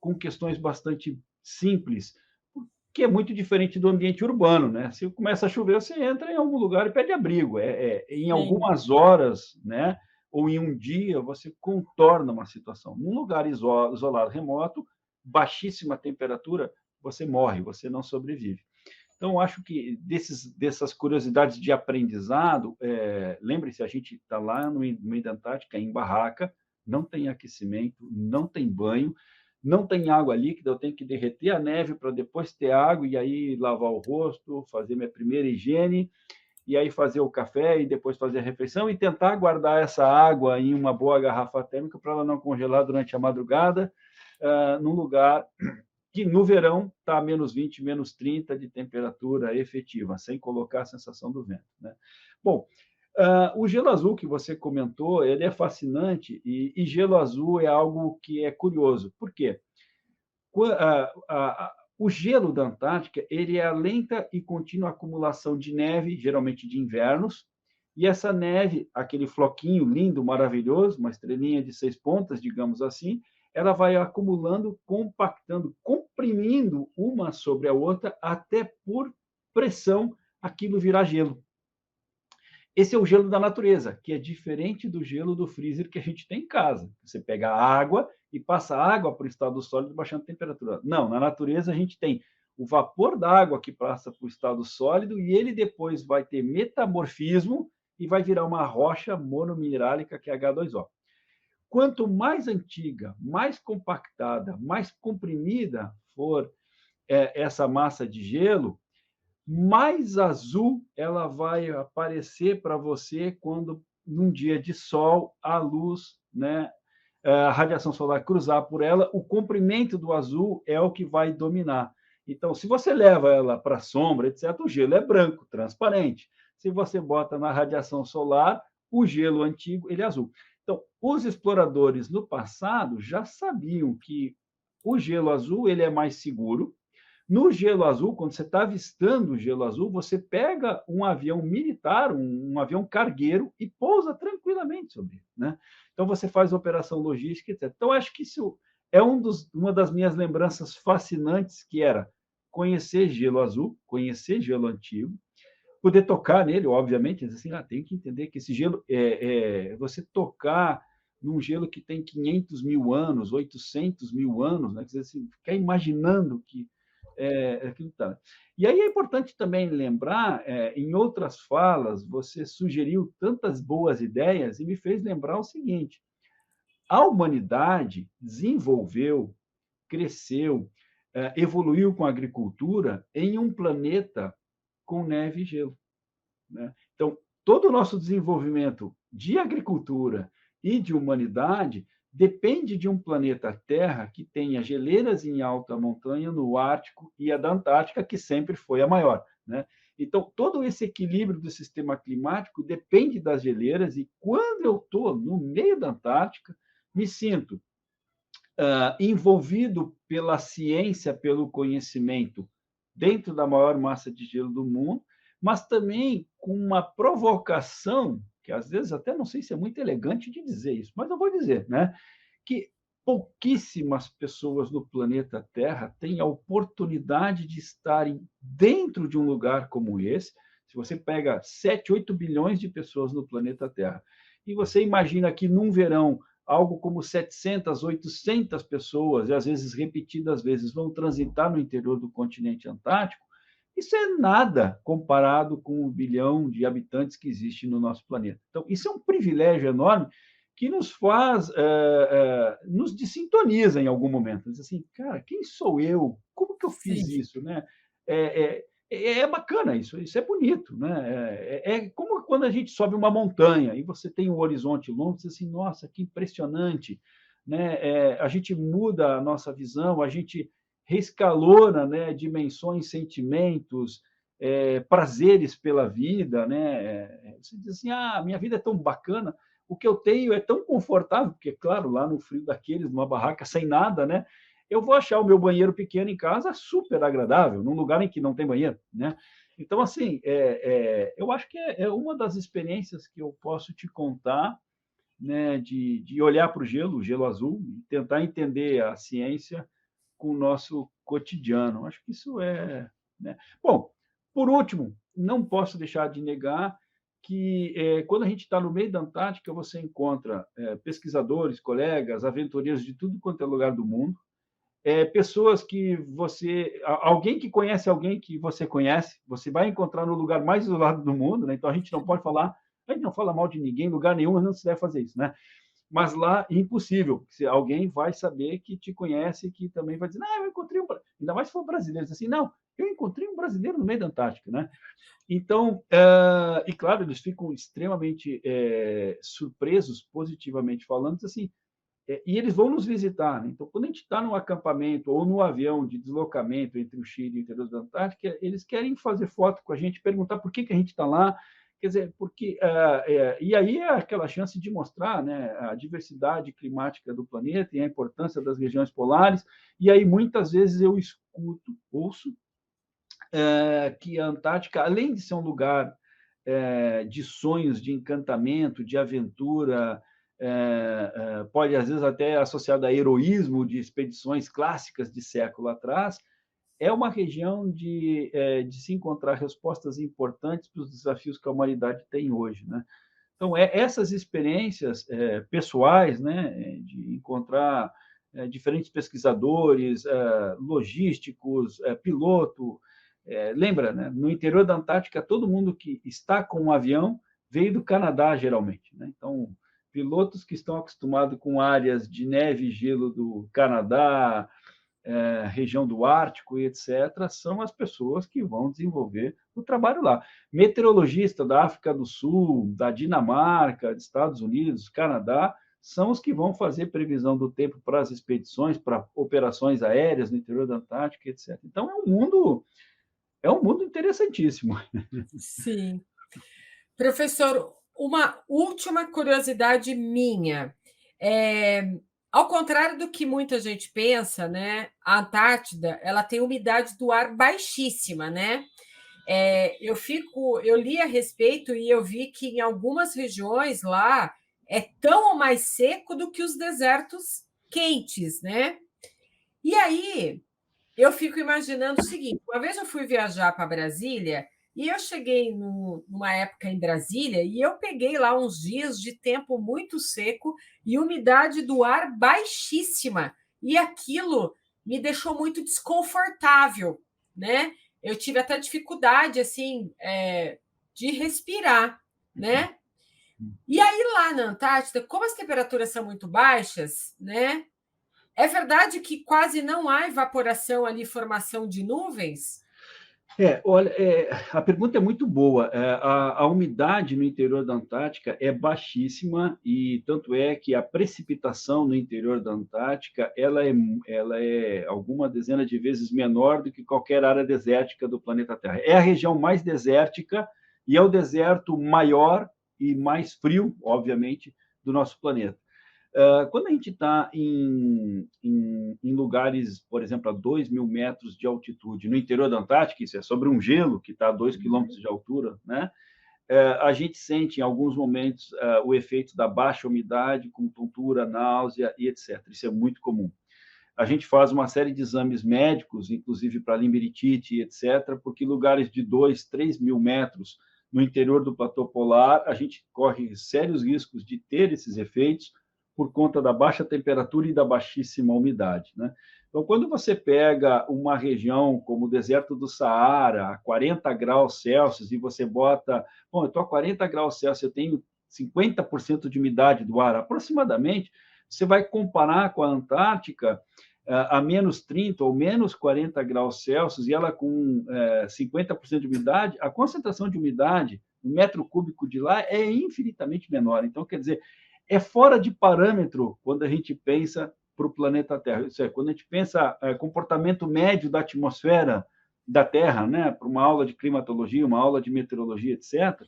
Speaker 2: com questões bastante simples, que é muito diferente do ambiente urbano, né? Se começa a chover, você entra em algum lugar e pede abrigo. Em
Speaker 1: sim.
Speaker 2: algumas horas, né? Ou em um dia, você contorna uma situação. Num lugar isolado, remoto, baixíssima temperatura, você morre, você não sobrevive. Então, acho que dessas curiosidades de aprendizado, lembre-se, a gente está lá no meio da Antártica, em barraca, não tem aquecimento, não tem banho, não tem água líquida, eu tenho que derreter a neve para depois ter água e aí lavar o rosto, fazer minha primeira higiene, e aí fazer o café e depois fazer a refeição e tentar guardar essa água em uma boa garrafa térmica para ela não congelar durante a madrugada, num lugar que no verão está a menos 20, menos 30 de temperatura efetiva, sem colocar a sensação do vento, né? Bom, o gelo azul que você comentou, ele é fascinante e gelo azul é algo que é curioso. Por quê? O gelo da Antártica ele é a lenta e contínua acumulação de neve, geralmente de invernos, e essa neve, aquele floquinho lindo, maravilhoso, uma estrelinha de 6 pontas, digamos assim, ela vai acumulando, compactando, comprimindo uma sobre a outra, até por pressão aquilo virar gelo. Esse é o gelo da natureza, que é diferente do gelo do freezer que a gente tem em casa. Você pega a água e passa a água para o estado sólido baixando a temperatura. Não, na natureza a gente tem o vapor da água que passa para o estado sólido e ele depois vai ter metamorfismo e vai virar uma rocha monominerálica que é H2O. Quanto mais antiga, mais compactada, mais comprimida for essa massa de gelo, mais azul ela vai aparecer para você quando, num dia de sol, a luz, né, a radiação solar cruzar por ela, o comprimento do azul é o que vai dominar. Então, se você leva ela para a sombra, etc., o gelo é branco, transparente. Se você bota na radiação solar, o gelo antigo ele é azul. Então, os exploradores no passado já sabiam que o gelo azul ele é mais seguro. No gelo azul, quando você está avistando o gelo azul, você pega um avião militar, um avião cargueiro, e pousa tranquilamente sobre ele. Né? Então, você faz operação logística, etc. Então, acho que isso é uma das minhas lembranças fascinantes, que era conhecer gelo azul, conhecer gelo antigo, poder tocar nele, obviamente, assim, tem que entender que esse gelo, você tocar num gelo que tem 500 mil anos, 800 mil anos, né? Quer dizer, assim, ficar imaginando que aquilo tá. E aí é importante também lembrar, em outras falas, você sugeriu tantas boas ideias e me fez lembrar o seguinte: a humanidade desenvolveu, cresceu, evoluiu com a agricultura em um planeta com neve e gelo. Né? Então, todo o nosso desenvolvimento de agricultura e de humanidade depende de um planeta Terra que tenha geleiras em alta montanha no Ártico e a da Antártica, que sempre foi a maior. Né? Então, todo esse equilíbrio do sistema climático depende das geleiras, e quando eu estou no meio da Antártica, me sinto envolvido pela ciência, pelo conhecimento, dentro da maior massa de gelo do mundo, mas também com uma provocação, que às vezes até não sei se é muito elegante de dizer isso, mas eu vou dizer, né? Que pouquíssimas pessoas no planeta Terra têm a oportunidade de estarem dentro de um lugar como esse. Se você pega 7, 8 bilhões de pessoas no planeta Terra, e você imagina que num verão algo como 700, 800 pessoas, e às vezes repetidas vezes, vão transitar no interior do continente antártico, isso é nada comparado com o bilhão de habitantes que existe no nosso planeta. Então, isso é um privilégio enorme que nos faz, nos desintoniza em algum momento. Diz assim, cara, quem sou eu? Como que eu fiz
Speaker 1: Sim.
Speaker 2: isso? Né? É bacana isso é bonito. Né? É como quando a gente sobe uma montanha e você tem um horizonte longo, você diz assim, nossa, que impressionante. Né? A gente muda a nossa visão, a gente reescalona, né, dimensões, sentimentos, prazeres pela vida, né? Você diz assim, minha vida é tão bacana, o que eu tenho é tão confortável, porque, claro, lá no frio daqueles, numa barraca sem nada, né? Eu vou achar o meu banheiro pequeno em casa super agradável, num lugar em que não tem banheiro, né? Então, assim, eu acho que é uma das experiências que eu posso te contar, né, de olhar para o gelo azul, e tentar entender a ciência com o nosso cotidiano. Acho que isso é. Né? Bom, por último, não posso deixar de negar que quando a gente está no meio da Antártica, você encontra pesquisadores, colegas, aventureiros de tudo quanto é lugar do mundo, pessoas que alguém que conhece alguém que você vai encontrar no lugar mais isolado do mundo, né? Então a gente não pode falar, a gente não fala mal de ninguém em lugar nenhum, não se deve fazer isso, né? Mas lá, impossível. Se alguém vai saber que te conhece, que também vai dizer, eu encontrei ainda mais se for brasileiro, diz assim, não, eu encontrei um brasileiro no meio da Antártica, né? Então, e claro, eles ficam extremamente surpresos, positivamente falando, diz assim, e eles vão nos visitar. Né? Então, quando a gente está num acampamento ou no avião de deslocamento entre o Chile e o interior da Antártica, eles querem fazer foto com a gente, perguntar por que a gente está lá. Quer dizer, porque. E aí é aquela chance de mostrar, né, a diversidade climática do planeta e a importância das regiões polares. E aí, muitas vezes, eu ouço que a Antártica, além de ser um lugar de sonhos, de encantamento, de aventura, pode às vezes até associado a heroísmo de expedições clássicas de século atrás, é uma região de se encontrar respostas importantes para os desafios que a humanidade tem hoje, né? Então, essas experiências pessoais, né, de encontrar diferentes pesquisadores, logísticos, piloto. Lembra, né, no interior da Antártica, todo mundo que está com um avião veio do Canadá, geralmente. Né? Então, pilotos que estão acostumados com áreas de neve e gelo do Canadá, região do Ártico e etc., são as pessoas que vão desenvolver o trabalho lá. Meteorologista da África do Sul, da Dinamarca, dos Estados Unidos, Canadá, são os que vão fazer previsão do tempo para as expedições, para operações aéreas no interior da Antártica, etc. Então, é um mundo interessantíssimo.
Speaker 1: Sim. Professor, uma última curiosidade minha. É, ao contrário do que muita gente pensa, né, a Antártida ela tem umidade do ar baixíssima, né? Eu li a respeito e eu vi que em algumas regiões lá é tão ou mais seco do que os desertos quentes, né? E aí eu fico imaginando o seguinte: uma vez eu fui viajar para Brasília e eu cheguei numa época em Brasília e eu peguei lá uns dias de tempo muito seco e umidade do ar baixíssima. E aquilo me deixou muito desconfortável, né? Eu tive até dificuldade assim de respirar, né? E aí lá na Antártida, como as temperaturas são muito baixas, né? É verdade que quase não há evaporação ali, formação de nuvens?
Speaker 2: Olha, a pergunta é muito boa. A umidade no interior da Antártica é baixíssima e tanto é que a precipitação no interior da Antártica ela é alguma dezena de vezes menor do que qualquer área desértica do planeta Terra. É a região mais desértica e é o deserto maior e mais frio, obviamente, do nosso planeta. Quando a gente está em lugares, por exemplo, a 2.000 metros de altitude, no interior da Antártica, isso é sobre um gelo que está a 2 quilômetros de altura, né? A gente sente em alguns momentos o efeito da baixa umidade, com tontura, náusea e etc. Isso é muito comum. A gente faz uma série de exames médicos, inclusive para limberitite e etc., porque lugares de 2, 3 mil metros no interior do platô polar, a gente corre sérios riscos de ter esses efeitos por conta da baixa temperatura e da baixíssima umidade. Né? Então, quando você pega uma região como o deserto do Saara, a 40 graus Celsius, e você bota, bom, eu estou a 40 graus Celsius, eu tenho 50% de umidade do ar, aproximadamente, você vai comparar com a Antártica, a menos 30 ou menos 40 graus Celsius, e ela com 50% de umidade, a concentração de umidade no metro cúbico de lá é infinitamente menor. Então, quer dizer, é fora de parâmetro quando a gente pensa para o planeta Terra. Isso é, quando a gente pensa comportamento médio da atmosfera da Terra, né, para uma aula de climatologia, uma aula de meteorologia, etc.,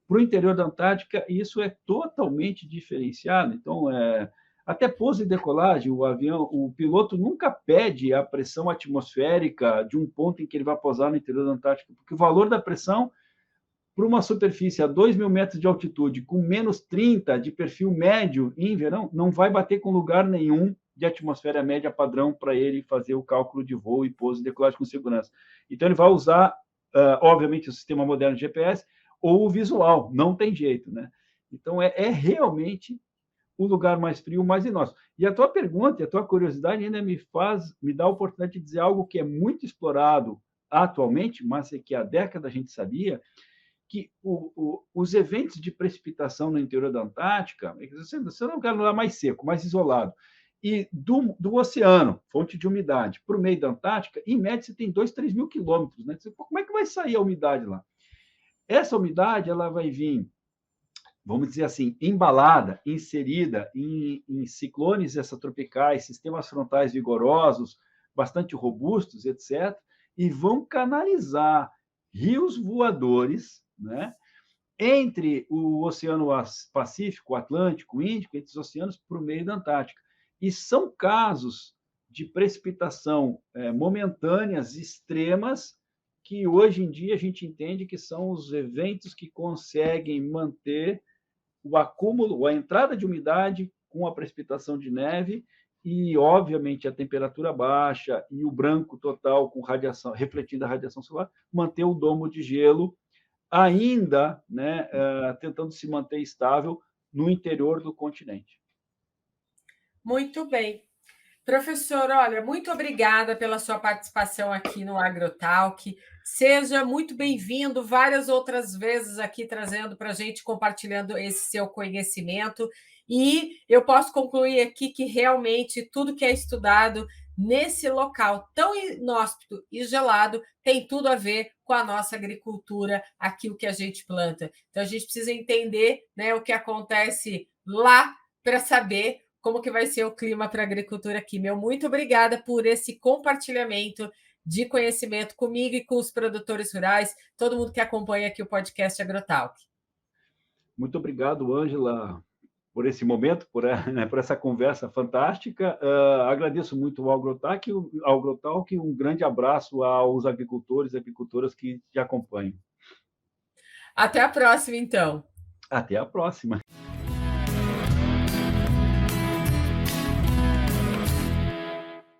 Speaker 2: para o interior da Antártica, isso é totalmente diferenciado. Então, até pouso e decolagem, o piloto nunca pede a pressão atmosférica de um ponto em que ele vai pousar no interior da Antártica, porque o valor da pressão para uma superfície a 2.000 metros de altitude, com menos 30 de perfil médio em verão, não vai bater com lugar nenhum de atmosfera média padrão para ele fazer o cálculo de voo e pouso e decolagem com segurança. Então, ele vai usar, obviamente, o sistema moderno de GPS ou o visual, não tem jeito. Né? Então, é realmente o lugar mais frio, mais inóspito. E a tua pergunta, a tua curiosidade ainda me dá a oportunidade de dizer algo que é muito explorado atualmente, mas é que há décadas a gente sabia, que os eventos de precipitação no interior da Antártica, você é um lugar lá mais seco, mais isolado, e do oceano, fonte de umidade, para o meio da Antártica, em média você tem 2, 3 mil quilômetros. Né? Como é que vai sair a umidade lá? Essa umidade ela vai vir, vamos dizer assim, embalada, inserida em ciclones extratropicais, sistemas frontais vigorosos, bastante robustos, etc., e vão canalizar rios voadores, né, entre o Oceano Pacífico, o Atlântico, o Índico, entre os oceanos, para o meio da Antártica. E são casos de precipitação momentâneas, extremas, que hoje em dia a gente entende que são os eventos que conseguem manter o acúmulo, a entrada de umidade com a precipitação de neve e, obviamente, a temperatura baixa e o branco total com radiação, refletindo a radiação solar, manter o domo de gelo ainda, né, tentando se manter estável no interior do continente.
Speaker 1: Muito bem. Professor, olha, muito obrigada pela sua participação aqui no AgroTalk. Seja muito bem-vindo várias outras vezes aqui, trazendo para a gente, compartilhando esse seu conhecimento. E eu posso concluir aqui que realmente tudo que é estudado nesse local tão inóspito e gelado tem tudo a ver com a nossa agricultura, aqui o que a gente planta. Então, a gente precisa entender, né, o que acontece lá para saber como que vai ser o clima para a agricultura aqui. Meu muito obrigada por esse compartilhamento de conhecimento comigo e com os produtores rurais, todo mundo que acompanha aqui o podcast AgroTalk.
Speaker 2: Muito obrigado, Ângela, por esse momento, por essa conversa fantástica. Agradeço muito ao AgroTalk, um grande abraço aos agricultores e agricultoras que te acompanham.
Speaker 1: Até a próxima, então.
Speaker 2: Até a próxima.